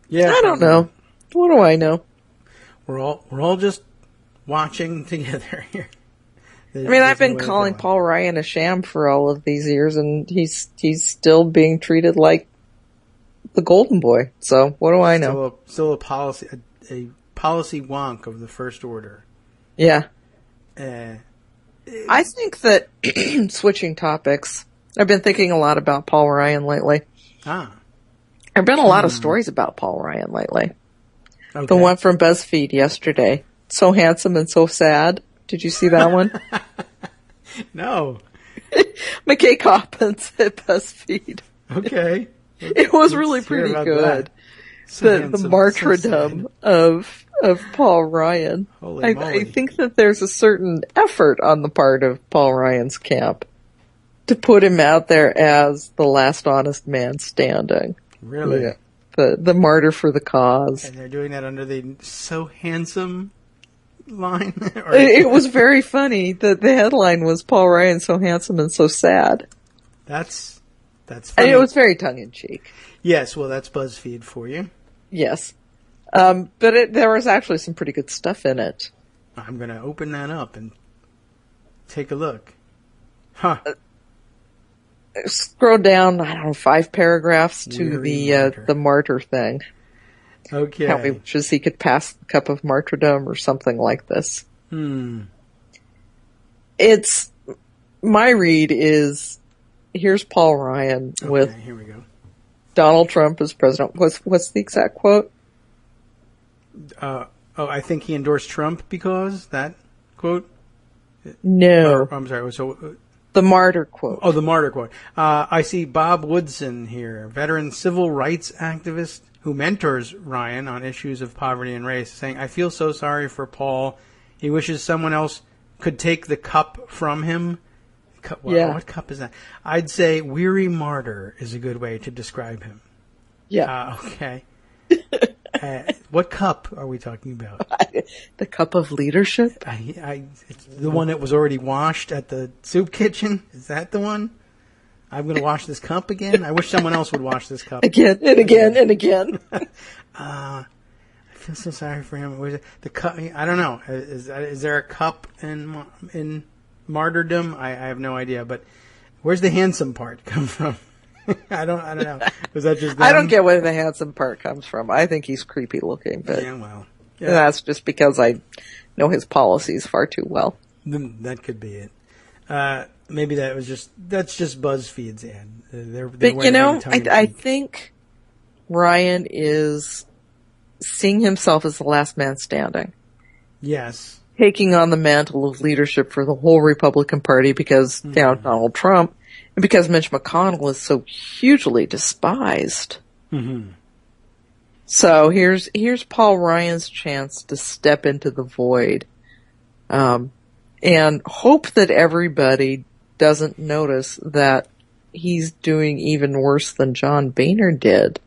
Yeah, I don't know. What do I know? We're all just watching together here. I've been calling Paul Ryan a sham for all of these years, and he's still being treated like the golden boy. So what do I know? Still a policy wonk of the first order. Yeah. I think that switching topics. I've been thinking a lot about Paul Ryan lately. There have been a lot of stories about Paul Ryan lately. Okay. The one from BuzzFeed yesterday. So handsome and so sad. Did you see that one? No. McKay Coppins at BuzzFeed. Okay. It was really pretty good. The martyrdom of Paul Ryan. Holy moly. I think that there's a certain effort on the part of Paul Ryan's camp to put him out there as the last honest man standing. Really? Yeah. The martyr for the cause. And they're doing that under the so handsome line? It was very funny that the headline was Paul Ryan so handsome and so sad. That's funny. And it was very tongue-in-cheek. Yes, well, that's BuzzFeed for you. Yes. But there was actually some pretty good stuff in it. I'm going to open that up and take a look. Huh. Scroll down, 5 paragraphs to the martyr thing. Okay. How he wishes he could pass the cup of martyrdom or something like this. It's, my read is, here's Paul Ryan with here we go. Donald Trump as president. What's the exact quote? I think he endorsed Trump because that quote? No. I'm sorry. So the martyr quote. Oh, the martyr quote. I see Bob Woodson here, veteran civil rights activist who mentors Ryan on issues of poverty and race, saying, "I feel so sorry for Paul. He wishes someone else could take the cup from him." What cup is that? I'd say weary martyr is a good way to describe him. Yeah. Okay. What cup are we talking about? The cup of leadership? It's the one that was already washed at the soup kitchen? Is that the one? I'm going to wash this cup again? I wish someone else would wash this cup. Again and again and again. I feel so sorry for him. The cup, I don't know. Is there a cup in martyrdom? I have no idea. But where's the handsome part come from? I don't know. Was that just them? I don't get where the handsome part comes from. I think he's creepy looking, but that's just because I know his policies far too well. That could be it. Maybe that's just BuzzFeed's ad. But I think Ryan is seeing himself as the last man standing. Yes. Taking on the mantle of leadership for the whole Republican Party because Donald Trump and because Mitch McConnell is so hugely despised. Mm-hmm. So here's Paul Ryan's chance to step into the void, and hope that everybody doesn't notice that he's doing even worse than John Boehner did.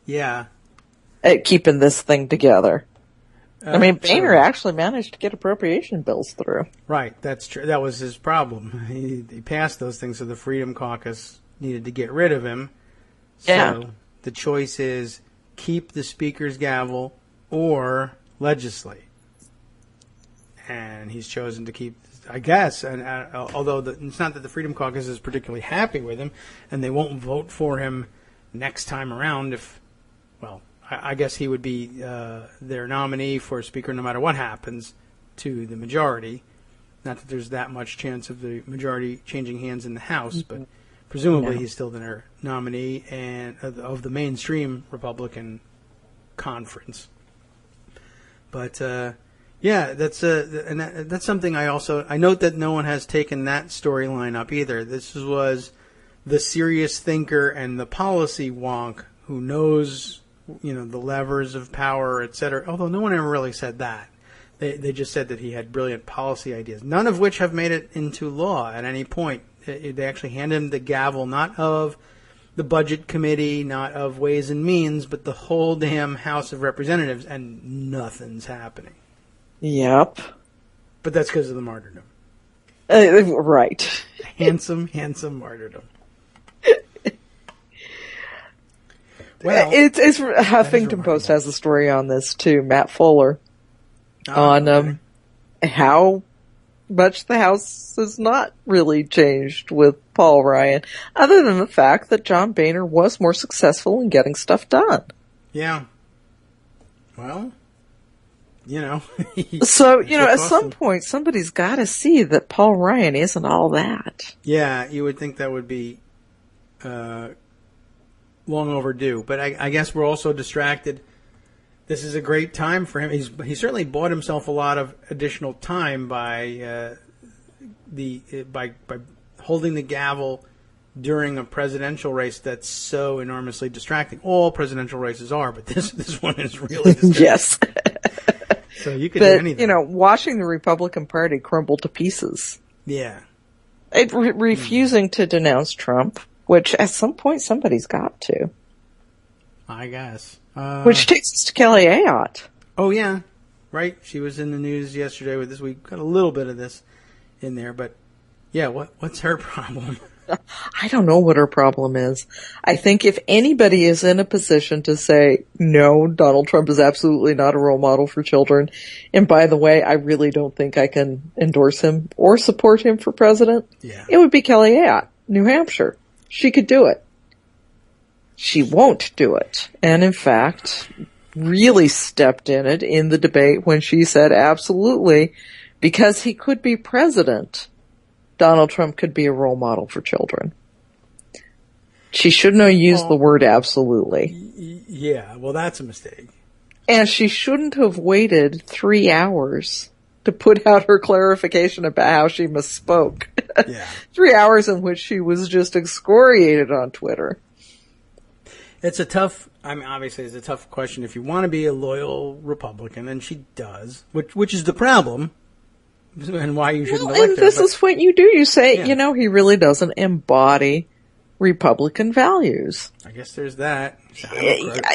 Yeah. At keeping this thing together. Boehner true. actually managed to get appropriation bills through. Right, that's true. That was his problem. He passed those things, so the Freedom Caucus needed to get rid of him. Yeah. So the choice is keep the Speaker's gavel or legislate. And he's chosen to keep, I guess, and although it's not that the Freedom Caucus is particularly happy with him, and they won't vote for him next time around if, well, I guess he would be their nominee for Speaker no matter what happens to the majority. Not that there's that much chance of the majority changing hands in the House, but presumably he's still their nominee and of the mainstream Republican conference. But that's something I note that no one has taken that storyline up either. This was the serious thinker and the policy wonk who knows, the levers of power, etc. Although no one ever really said that. They just said that he had brilliant policy ideas, none of which have made it into law at any point. They actually hand him the gavel, not of the Budget Committee, not of Ways and Means, but the whole damn House of Representatives, and nothing's happening. Yep. But that's because of the martyrdom. Right. Handsome martyrdom. Well, it's Huffington Post has a story on this too. Matt Fuller on how much the House has not really changed with Paul Ryan, other than the fact that John Boehner was more successful in getting stuff done. Yeah. Well, So, at some point, somebody's got to see that Paul Ryan isn't all that. Yeah, you would think that would be long overdue. But I guess we're also distracted. This is a great time for him. He certainly bought himself a lot of additional time by holding the gavel during a presidential race that's so enormously distracting. All presidential races are, but this one is really distracting. Yes. So you could do anything. Watching the Republican Party crumble to pieces. Yeah. Refusing to denounce Trump, which at some point somebody's got to. I guess. Which takes us to Kelly Ayotte. Oh, yeah. Right? She was in the news yesterday with this. We got a little bit of this in there, but yeah, what's her problem? I don't know what her problem is. I think if anybody is in a position to say, no, Donald Trump is absolutely not a role model for children, and by the way, I really don't think I can endorse him or support him for president, it would be Kelly Ayotte, New Hampshire. She could do it. She won't do it. And in fact, really stepped in it in the debate when she said absolutely, because he could be president, Donald Trump could be a role model for children. She shouldn't have used the word absolutely. Yeah, well, that's a mistake. And she shouldn't have waited 3 hours to put out her clarification about how she misspoke. Yeah. 3 hours in which she was just excoriated on Twitter. It's a tough, obviously it's a tough question. If you want to be a loyal Republican, and she does, which is the problem, and why you shouldn't elect her. And this is what you do. You say, he really doesn't embody Republican values. I guess there's that.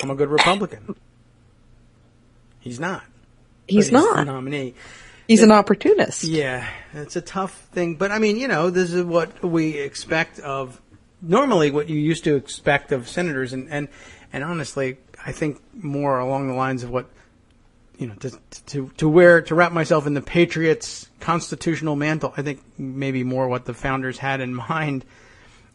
I'm a good Republican. He's not. He's not. The nominee. He's an opportunist. Yeah, it's a tough thing. But, this is what we expect of, normally what you used to expect of senators. And honestly, I think more along the lines of what, to wrap myself in the Patriots' constitutional mantle. I think maybe more what the founders had in mind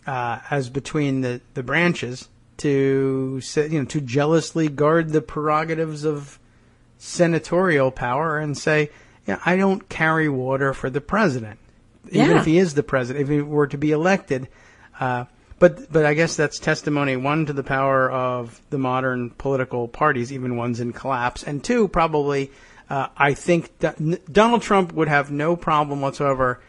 as between the branches to jealously guard the prerogatives of senatorial power and say, I don't carry water for the president, even if he is the president, if he were to be elected. But I guess that's testimony, one, to the power of the modern political parties, even ones in collapse, and two, probably, I think Donald Trump would have no problem whatsoever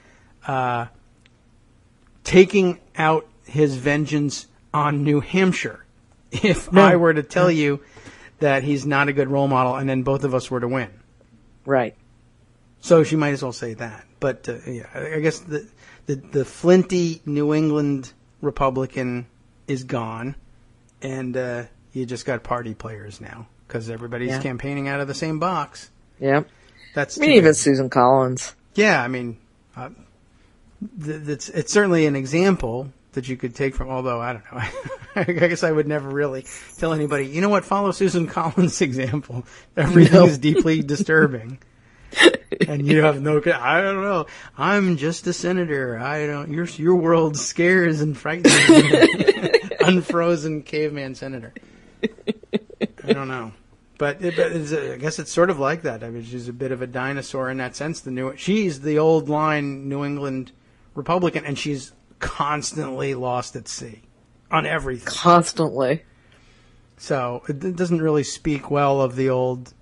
taking out his vengeance on New Hampshire if I were to tell you that he's not a good role model and then both of us were to win. Right. So she might as well say that. But, I guess the the flinty New England Republican is gone, and you just got party players now because everybody's campaigning out of the same box. Yep. That's even Susan Collins. Yeah, I mean, it's certainly an example that you could take from, although, I don't know. I guess I would never really tell anybody, you know what, follow Susan Collins' example. Everything is deeply disturbing. And you have no, I don't know. I'm just a senator. Your world scares and frightens me. Unfrozen caveman senator. I don't know. But I guess it's sort of like that. I mean, she's a bit of a dinosaur in that sense. She's the old line New England Republican, and she's constantly lost at sea on everything. Constantly. So it doesn't really speak well of the old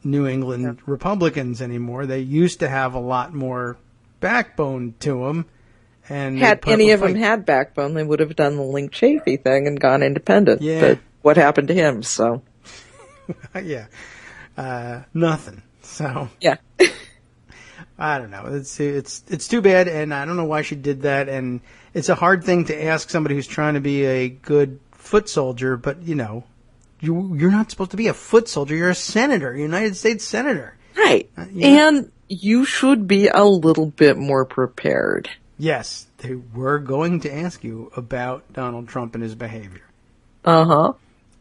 New England Republicans anymore. They used to have a lot more backbone to them. And had any of them had backbone, they would have done the Link Chafee thing and gone independent. Yeah. But what happened to him? So. Yeah. Nothing. So. Yeah. I don't know. It's too bad, and I don't know why she did that. And it's a hard thing to ask somebody who's trying to be a good foot soldier, but you're not supposed to be a foot soldier. You're a senator, a United States senator. Right. And you should be a little bit more prepared. Yes, they were going to ask you about Donald Trump and his behavior. Uh-huh.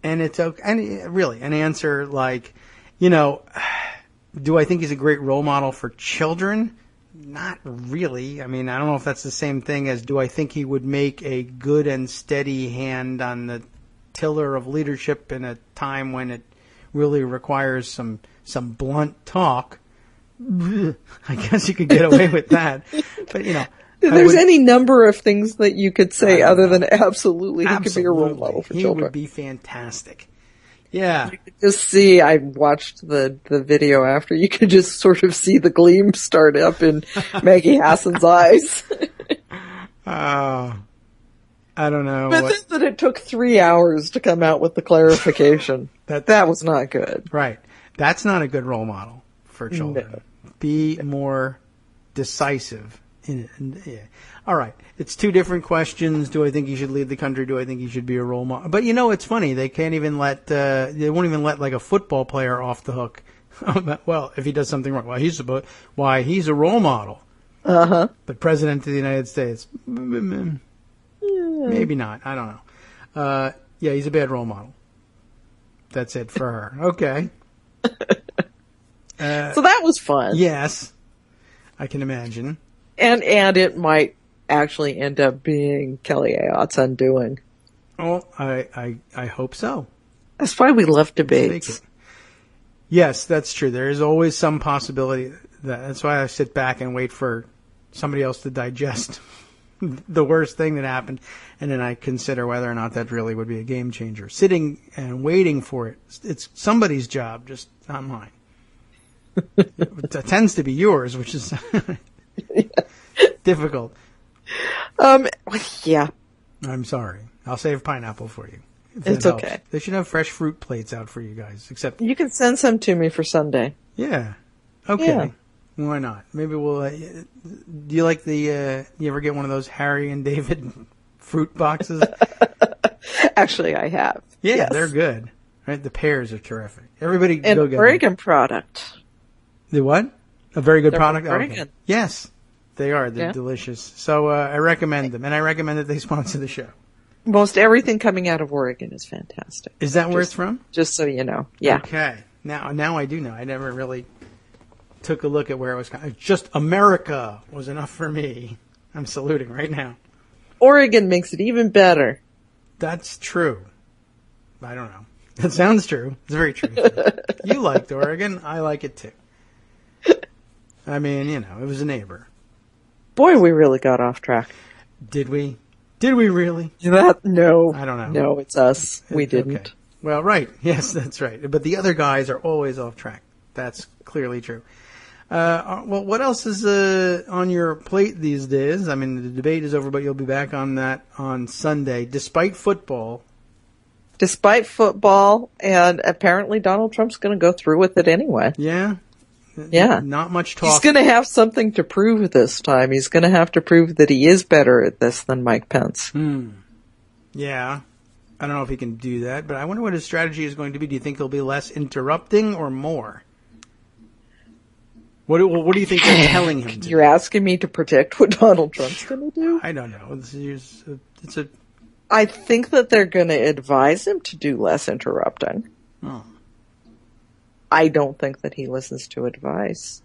And it's okay. And really, an answer like, do I think he's a great role model for children? Not really. I mean, I don't know if that's the same thing as do I think he would make a good and steady hand on the tiller of leadership in a time when it really requires some blunt talk. I guess you could get away with that. But, there's any number of things that you could say other than absolutely he could be a role model for children. He would be fantastic. Yeah. You could just see, I watched the video after, you could just sort of see the gleam start up in Maggie Hassan's eyes. I don't know. But then it took 3 hours to come out with the clarification. that was not good. Right. That's not a good role model for children. No. Be more decisive. Yeah. All right. It's two different questions. Do I think he should lead the country? Do I think he should be a role model? But it's funny. They can't even they won't even let like a football player off the hook. Well, if he does something wrong, he's a role model. Uh-huh. But President of the United States, maybe not. I don't know. Yeah, he's a bad role model. That's it for her. Okay. So that was fun. Yes. I can imagine. And it might actually end up being Kelly Ayotte's undoing. Oh, I hope so. That's why we love debates. Yes, that's true. There is always some possibility. That's why I sit back and wait for somebody else to digest the worst thing that happened, and then I consider whether or not that really would be a game changer. Sitting and waiting for it, it's somebody's job, just not mine. It tends to be yours, which is difficult. Yeah. I'm sorry. I'll save pineapple for you. It's okay. They should have fresh fruit plates out for you guys. Except you can send some to me for Sunday. Yeah. Okay. Yeah. Why not? Maybe we'll. Do you like the? You ever get one of those Harry and David fruit boxes? Actually, I have. Yeah, yes. They're good. Right, the pears are terrific. Everybody and go get Oregon them. product. The what? A very good They're product. Oregon. Okay. Yes, they are. They're delicious. So I recommend them, and I recommend that they sponsor the show. Most everything coming out of Oregon is fantastic. Is that where it's from? Just so you know. Yeah. Okay. Now I do know. I never really took a look at where it was. Just America was enough for me. I'm saluting right now. Oregon makes it even better. That's true. I don't know. That sounds true. It's very true. You liked Oregon. I like it too. I mean, it was a neighbor. Boy, we really got off track. Did we? Did we really? No. I don't know. No, it's us. We didn't. Okay. Well, right. Yes, that's right. But the other guys are always off track. That's clearly true. Well, what else is on your plate these days? I mean, the debate is over, but you'll be back on that on Sunday, despite football. Despite football, and apparently Donald Trump's going to go through with it anyway. Yeah? Yeah. Not much talk. He's going to have something to prove this time. He's going to have to prove that he is better at this than Mike Pence. Yeah. I don't know if he can do that, but I wonder what his strategy is going to be. Do you think he'll be less interrupting or more? What do you think they're telling him to do? You're asking me to predict what Donald Trump's going to do? I don't know. I think that they're going to advise him to do less interrupting. Oh. I don't think that he listens to advice.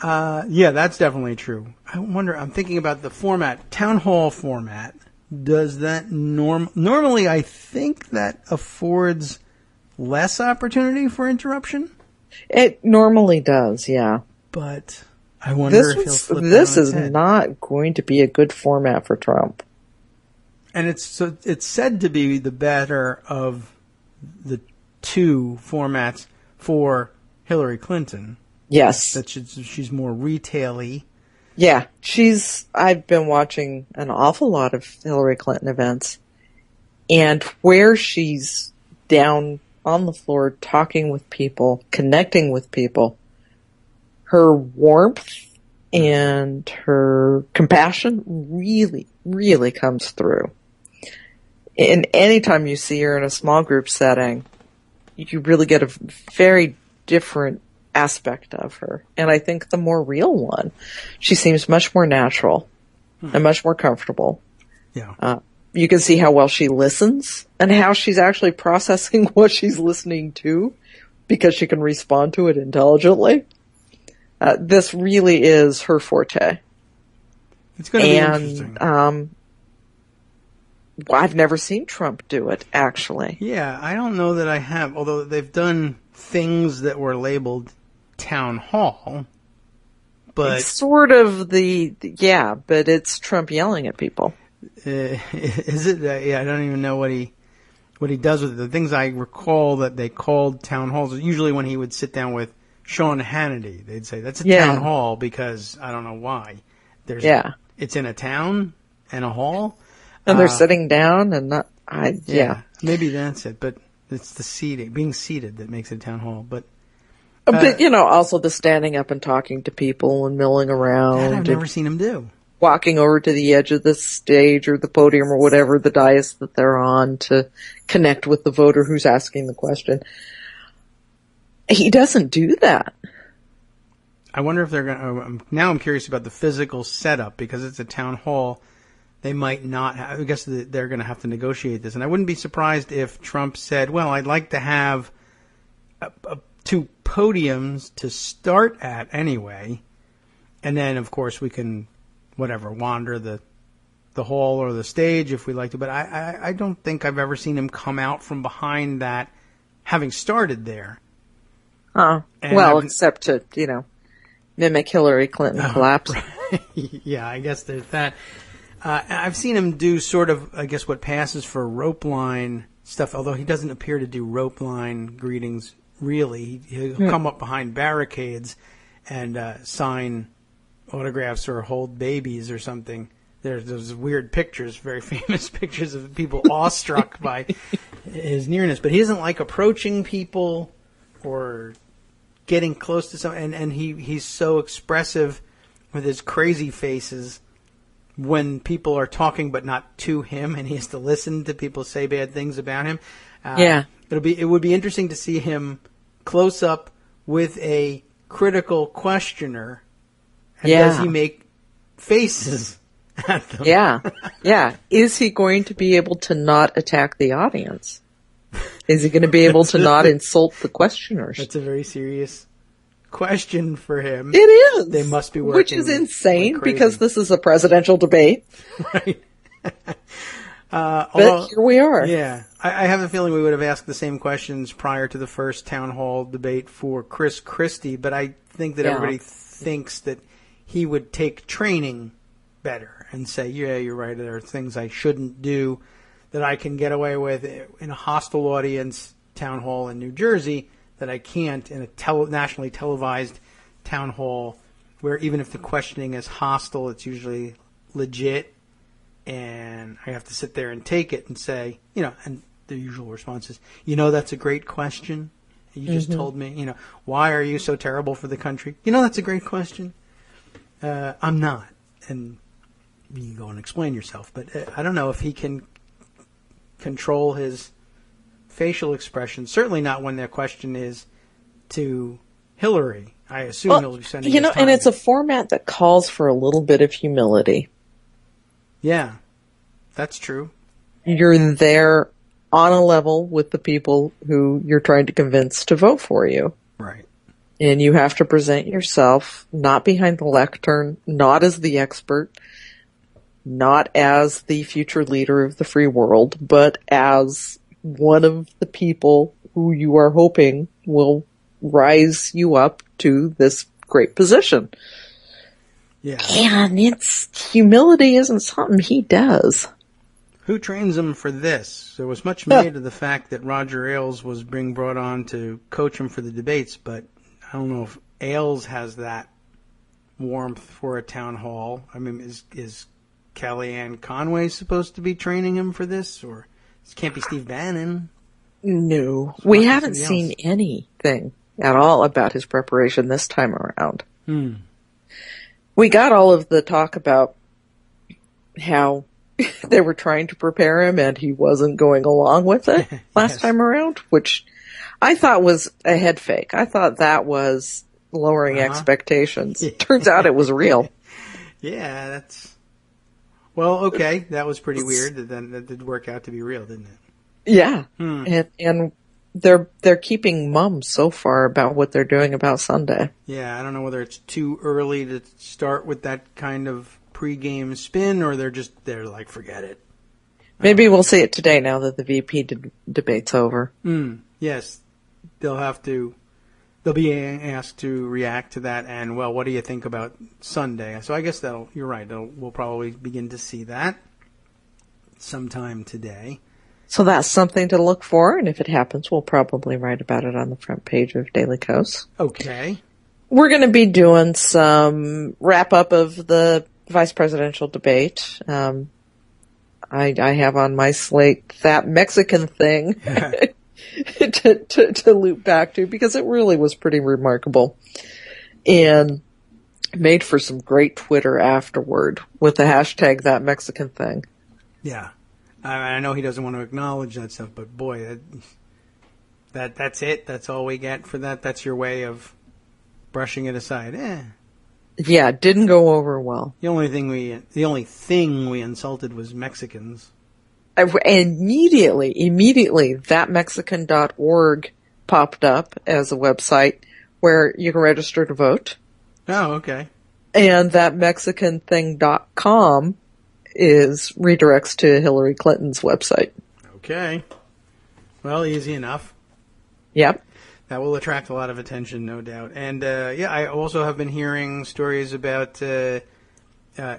Yeah, that's definitely true. I'm thinking about the format, town hall format. Does that normally I think that affords less opportunity for interruption? It normally does, yeah. But I wonder if he'll flip this that on is its head. not going to be a good format for Trump. And it's said to be the better of the two formats for Hillary Clinton. Yes. That she's more retail-y. Yeah, I've been watching an awful lot of Hillary Clinton events, and where she's down on the floor talking with people, connecting with people, her warmth and her compassion really, really comes through. And anytime you see her in a small group setting, you really get a very different aspect of her. And I think the more real one. She seems much more natural and much more comfortable. Yeah. You can see how well she listens and how she's actually processing what she's listening to because she can respond to it intelligently. This really is her forte. It's going to be interesting. I've never seen Trump do it, actually. Yeah, I don't know that I have, although they've done things that were labeled town hall, but it's sort of but it's Trump yelling at people. Is it? Yeah, I don't even know what he does with it. The things I recall that they called town halls usually when he would sit down with Sean Hannity, they'd say that's a town hall because I don't know why. It's in a town and a hall, and they're sitting down and not. Maybe that's it, but it's the being seated that makes it a town hall, but. But, also the standing up and talking to people and milling around. That I've never seen him do. Walking over to the edge of the stage or the podium or whatever, the dais that they're on to connect with the voter who's asking the question. He doesn't do that. I wonder if they're going to... Now I'm curious about the physical setup because it's a town hall. They might not... I guess they're going to have to negotiate this. And I wouldn't be surprised if Trump said, well, I'd like to have two podiums to start at anyway, and then of course we can wander the hall or the stage if we like to, but I don't think I've ever seen him come out from behind that having started there. Except to mimic Hillary Clinton collapse. Right. Yeah, I guess there's that. I've seen him do sort of, I guess, what passes for rope line stuff, although he doesn't appear to do rope line greetings. Really, he'll come up behind barricades and sign autographs or hold babies or something. There's those weird pictures, very famous pictures of people awestruck by his nearness. But he doesn't like approaching people or getting close to someone. And he's so expressive with his crazy faces when people are talking but not to him, and he has to listen to people say bad things about him. It would be interesting to see him close up with a critical questioner. And does he make faces at them? Yeah. Is he going to be able to not attack the audience? Is he going to be able to not insult the questioners? That's a very serious question for him. It is. They must be working. Which is insane because this is a presidential debate. Right. But here we are. Yeah. I have a feeling we would have asked the same questions prior to the first town hall debate for Chris Christie, but I think that everybody thinks that he would take training better and say, yeah, you're right, there are things I shouldn't do that I can get away with in a hostile audience town hall in New Jersey that I can't in a nationally televised town hall where even if the questioning is hostile, it's usually legit. And I have to sit there and take it and say, and the usual response is, that's a great question. You just told me, why are you so terrible for the country? That's a great question. I'm not. And you can go and explain yourself. But I don't know if he can control his facial expression. Certainly not when their question is to Hillary. I assume he'll be sending his time. And it's a format that calls for a little bit of humility. Yeah, that's true. You're there on a level with the people who you're trying to convince to vote for you. Right. And you have to present yourself not behind the lectern, not as the expert, not as the future leader of the free world, but as one of the people who you are hoping will rise you up to this great position. Yeah. And humility isn't something he does. Who trains him for this? There was much made of the fact that Roger Ailes was being brought on to coach him for the debates, but I don't know if Ailes has that warmth for a town hall. I mean, is Kellyanne Conway supposed to be training him for this, or it can't be Steve Bannon? No, we haven't seen anything at all about his preparation this time around. We got all of the talk about how they were trying to prepare him and he wasn't going along with it last time around, which I thought was a head fake. I thought that was lowering expectations. Turns out it was real. Yeah, that's... Well, okay, that was pretty weird. That did work out to be real, didn't it? Yeah, and they're keeping mum so far about what they're doing about Sunday. Yeah, I don't know whether it's too early to start with that kind of pregame spin, or they're like, forget it. Maybe we'll see it today now that the VP debate's over. Yes, they'll be asked to react to that, and well, what do you think about Sunday? So I guess you're right. We'll probably begin to see that sometime today. So that's something to look for, and if it happens, we'll probably write about it on the front page of Daily Kos. Okay. We're going to be doing some wrap-up of the vice presidential debate. I have on my slate that Mexican thing to loop back to, because it really was pretty remarkable. And made for some great Twitter afterward with the hashtag that Mexican thing. Yeah. I know he doesn't want to acknowledge that stuff, but boy, that's it. That's all we get for that. That's your way of brushing it aside. Yeah, it didn't go over well. The only thing we insulted was Mexicans. Immediately, thatmexican.org popped up as a website where you can register to vote. Oh, okay. And thatmexicanthing.com redirects to Hillary Clinton's website. Okay. Well, easy enough. Yep. That will attract a lot of attention, no doubt. And, I also have been hearing stories about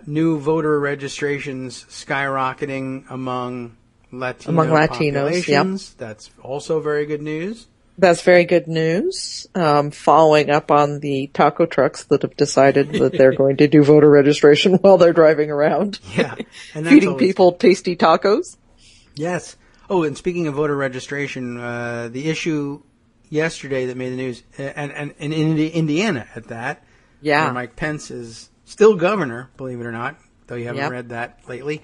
new voter registrations skyrocketing among Latinos, populations. Yep. That's also very good news. That's very good news. Following up on the taco trucks that have decided that they're going to do voter registration while they're driving around. Yeah. And feeding people tasty tacos. Yes. Oh, and speaking of voter registration, the issue yesterday that made the news, and in Indiana at that, where Mike Pence is still governor, believe it or not, though you haven't read that lately.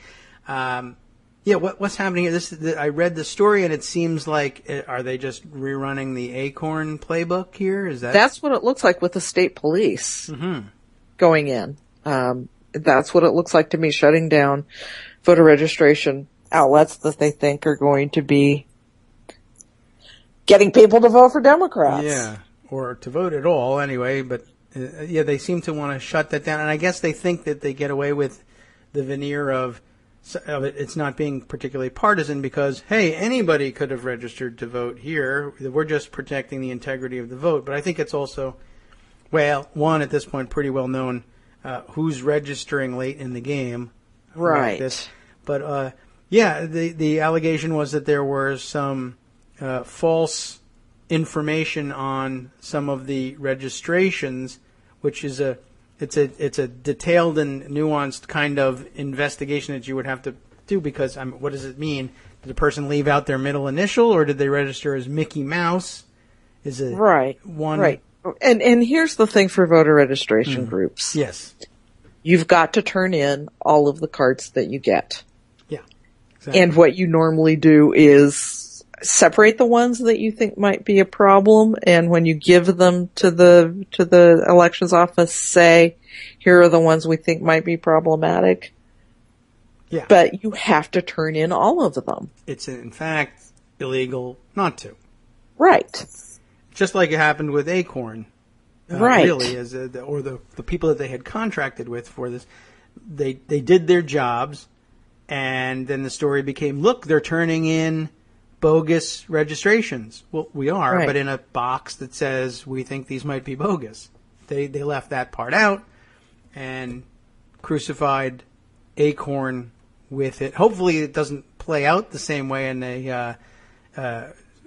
What's happening here? I read the story, and it seems like, are they just rerunning the Acorn playbook here? That's what it looks like with the state police going in. That's what it looks like to me, shutting down voter registration outlets that they think are going to be getting people to vote for Democrats. Yeah, or to vote at all anyway. But they seem to want to shut that down, and I guess they think that they get away with the veneer of it's not being particularly partisan because, hey, anybody could have registered to vote here. We're just protecting the integrity of the vote. But I think it's also, one, at this point, pretty well known who's registering late in the game. Right. Like this. But, the allegation was that there were some false information on some of the registrations, which is It's a detailed and nuanced kind of investigation that you would have to do because what does it mean? Did the person leave out their middle initial or did they register as Mickey Mouse? is a one. Right. And here's the thing for voter registration groups. Yes. You've got to turn in all of the cards that you get. Yeah. Exactly. And what you normally do is separate the ones that you think might be a problem, and when you give them to the elections office, say, here are the ones we think might be problematic. Yeah. But you have to turn in all of them. It's in fact illegal not to. Right. Just like it happened with Acorn. Right. Really, or the people that they had contracted with for this, they did their jobs, and then the story became, look, they're turning in bogus registrations. Well, we are, right. but in a box that says we think these might be bogus. They left that part out and crucified Acorn with it. Hopefully it doesn't play out the same way and they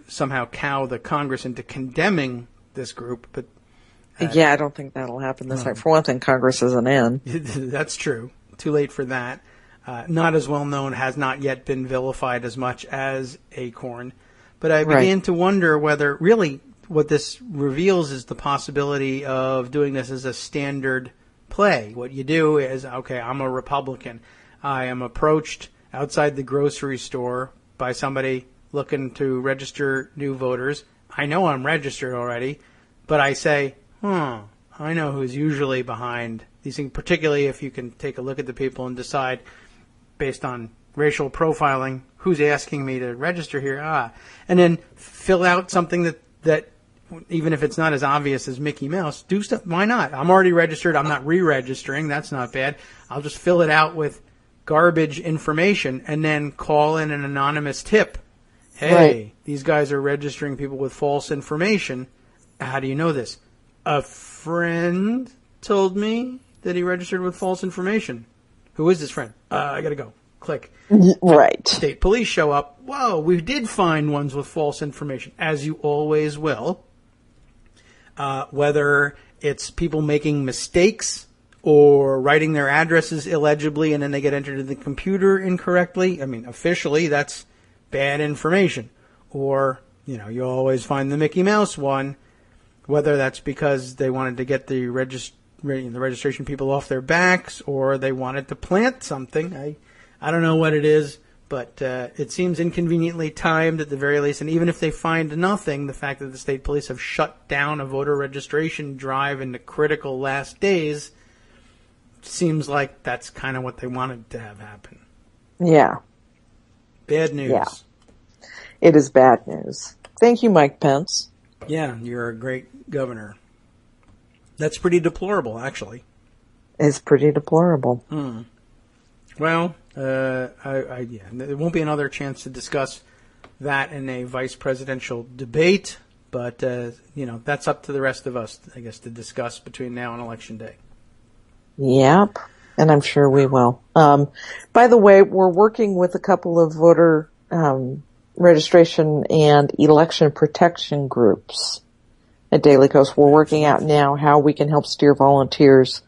somehow cow the Congress into condemning this group. But yeah, I don't think that'll happen this time. For one thing, Congress isn't in. That's true. Too late for that. Not as well known, has not yet been vilified as much as Acorn. But I began to wonder whether really what this reveals is the possibility of doing this as a standard play. What you do is, okay, I'm a Republican. I am approached outside the grocery store by somebody looking to register new voters. I know I'm registered already, but I say, I know who's usually behind these things, particularly if you can take a look at the people and decide based on racial profiling who's asking me to register here. And then fill out something that even if it's not as obvious as Mickey Mouse, do stuff. Why not? I'm already registered. I'm not re-registering. That's not bad. I'll just fill it out with garbage information and then call in an anonymous tip. Hey, these guys are registering people with false information. How do you know this? A friend told me that he registered with false information. Who is this friend? I got to go. Click. Right. State police show up. Whoa, we did find ones with false information, as you always will. Whether it's people making mistakes or writing their addresses illegibly and then they get entered in the computer incorrectly. I mean, officially, that's bad information. Or, you always find the Mickey Mouse one, whether that's because they wanted to get the registration people off their backs or they wanted to plant something. I don't know what it is, but it seems inconveniently timed at the very least. And even if they find nothing, the fact that the state police have shut down a voter registration drive in the critical last days seems like that's kind of what they wanted to have happen. Yeah. Bad news. Yeah. It is bad news. Thank you, Mike Pence. Yeah, you're a great governor. That's pretty deplorable, actually. It's pretty deplorable. Well, there won't be another chance to discuss that in a vice presidential debate, but, that's up to the rest of us, I guess, to discuss between now and Election Day. Yep, and I'm sure we will. By the way, we're working with a couple of voter registration and election protection groups at Daily Kos. We're working out now how we can help steer volunteers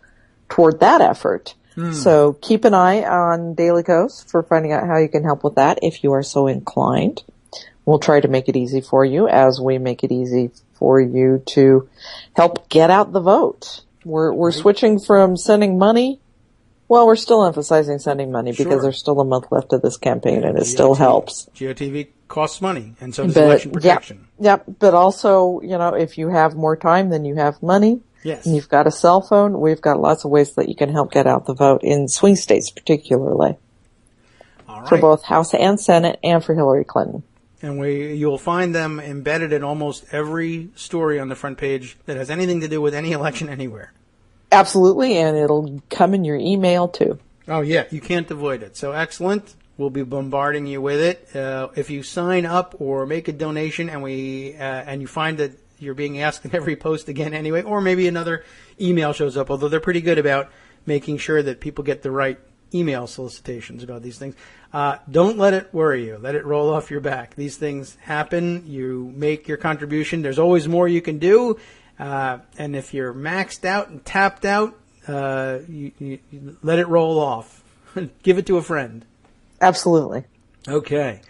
toward that effort. So keep an eye on Daily Kos for finding out how you can help with that if you are so inclined. We'll try to make it easy for you as we make it easy for you to help get out the vote. We're switching from sending money. Well, we're still emphasizing sending money because there's still a month left of this campaign and it still helps. GOTV costs money and so does election protection. Yep. But also, if you have more time than you have money, yes, and you've got a cell phone, we've got lots of ways that you can help get out the vote in swing states particularly. All right. For both House and Senate and for Hillary Clinton. And you'll find them embedded in almost every story on the front page that has anything to do with any election anywhere. Absolutely, and it'll come in your email too. Oh, yeah, you can't avoid it. So excellent. We'll be bombarding you with it. If you sign up or make a donation and you find that you're being asked in every post again anyway, or maybe another email shows up, although they're pretty good about making sure that people get the right email solicitations about these things. Don't let it worry you. Let it roll off your back. These things happen. You make your contribution. There's always more you can do. And if you're maxed out and tapped out, you let it roll off. Give it to a friend. Absolutely. Okay.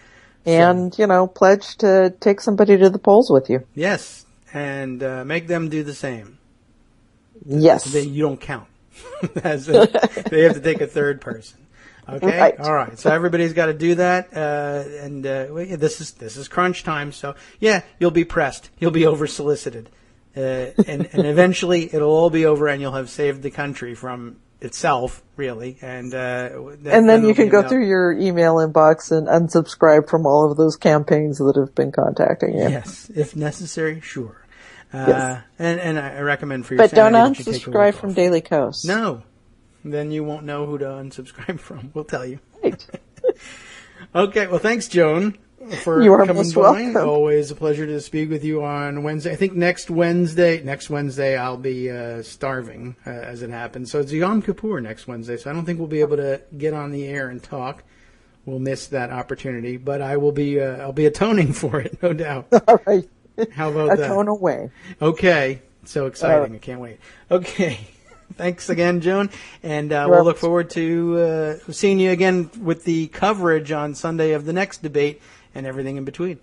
And, pledge to take somebody to the polls with you. Yes. and make them do the same. Yes. You don't count. They have to take a third person. Okay. Right. All right. So everybody's got to do that. This is crunch time. So yeah, you'll be pressed. You'll be over solicited. And eventually it'll all be over and you'll have saved the country from itself, really. And then you can go through your email inbox and unsubscribe from all of those campaigns that have been contacting you. Yes. If necessary, sure. Yes. And I recommend for your But don't sanity that you take a unsubscribe week from off. Daily Kos. No. Then you won't know who to unsubscribe from. We'll tell you. Right. Okay. Well, thanks, Joan, for You are coming most by. welcome. Always a pleasure to speak with you on Wednesday. I think next Wednesday I'll be starving, as it happens. So it's Yom Kippur next Wednesday, so I don't think we'll be able to get on the air and talk. We'll miss that opportunity, but I will be. I'll be atoning for it, no doubt. All right. How about that? Atone away. Okay. So exciting. I can't wait. Okay. Thanks again, Joan. And we'll look forward to seeing you again with the coverage on Sunday of the next debate and everything in between.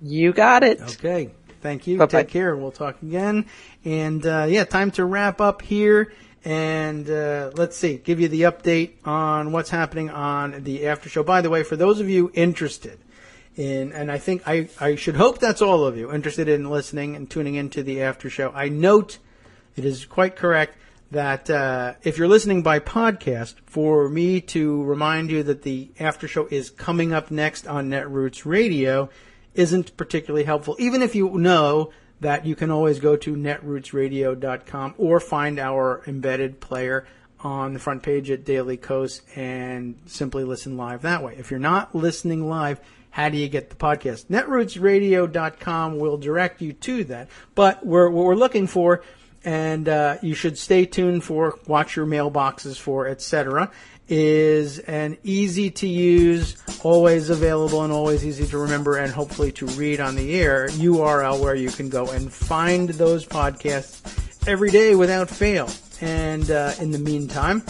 You got it. Okay. Thank you. Bye-bye. Take care. We'll talk again. And, time to wrap up here. And let's see, give you the update on what's happening on the after show. By the way, for those of you interested and I think I should hope that's all of you interested in listening and tuning into the after show. I note it is quite correct that if you're listening by podcast, for me to remind you that the after show is coming up next on Netroots Radio isn't particularly helpful. Even if you know that you can always go to netrootsradio.com or find our embedded player on the front page at Daily Kos and simply listen live that way. If you're not listening live, how do you get the podcast? Netrootsradio.com will direct you to that. But what we're looking for, and you should stay tuned for, watch your mailboxes for, etc., is an easy-to-use, always available and always easy to remember and hopefully to read on the air URL where you can go and find those podcasts every day without fail. And in the meantime,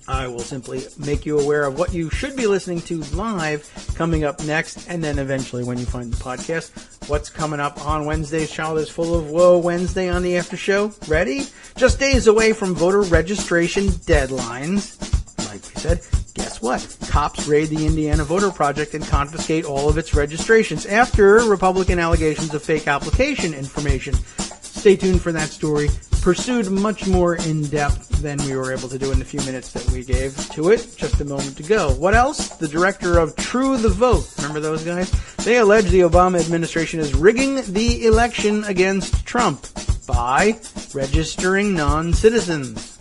I will simply make you aware of what you should be listening to live coming up next, and then eventually when you find the podcast, what's coming up on Wednesday's Child is Full of Woe Wednesday on the after show. Ready? Just days away from voter registration deadlines. Like we said, guess what? Cops raid the Indiana Voter Project and confiscate all of its registrations after Republican allegations of fake application information. Stay tuned for that story. Pursued much more in depth than we were able to do in the few minutes that we gave to it just a moment ago. What else? The director of True the Vote. Remember those guys? They allege the Obama administration is rigging the election against Trump by registering non-citizens.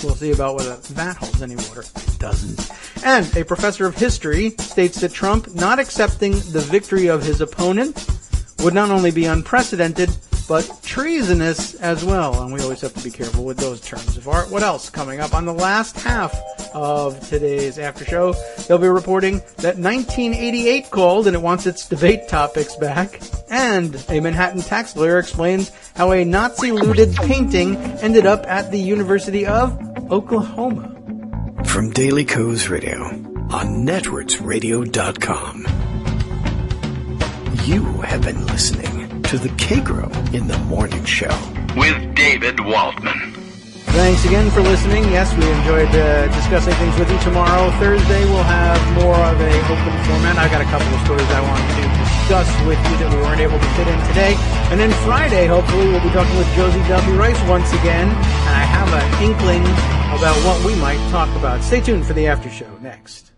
We'll see about whether that holds any water. It doesn't. And a professor of history states that Trump not accepting the victory of his opponent would not only be unprecedented, but treasonous as well. And we always have to be careful with those terms of art. What else coming up on the last half of today's after show? They'll be reporting that 1988 called and it wants its debate topics back. And a Manhattan tax lawyer explains how a Nazi-looted painting ended up at the University of Oklahoma. From Daily Kos Radio on netrootsradio.com. You have been listening to the Kagro in the Morning Show with David Waldman. Thanks again for listening. Yes, we enjoyed discussing things with you. Tomorrow, Thursday, we'll have more of a open format. I got a couple of stories I wanted to discuss with you that we weren't able to fit in today. And then Friday, hopefully, we'll be talking with Josie W. Rice once again. And I have an inkling about what we might talk about. Stay tuned for the after show next.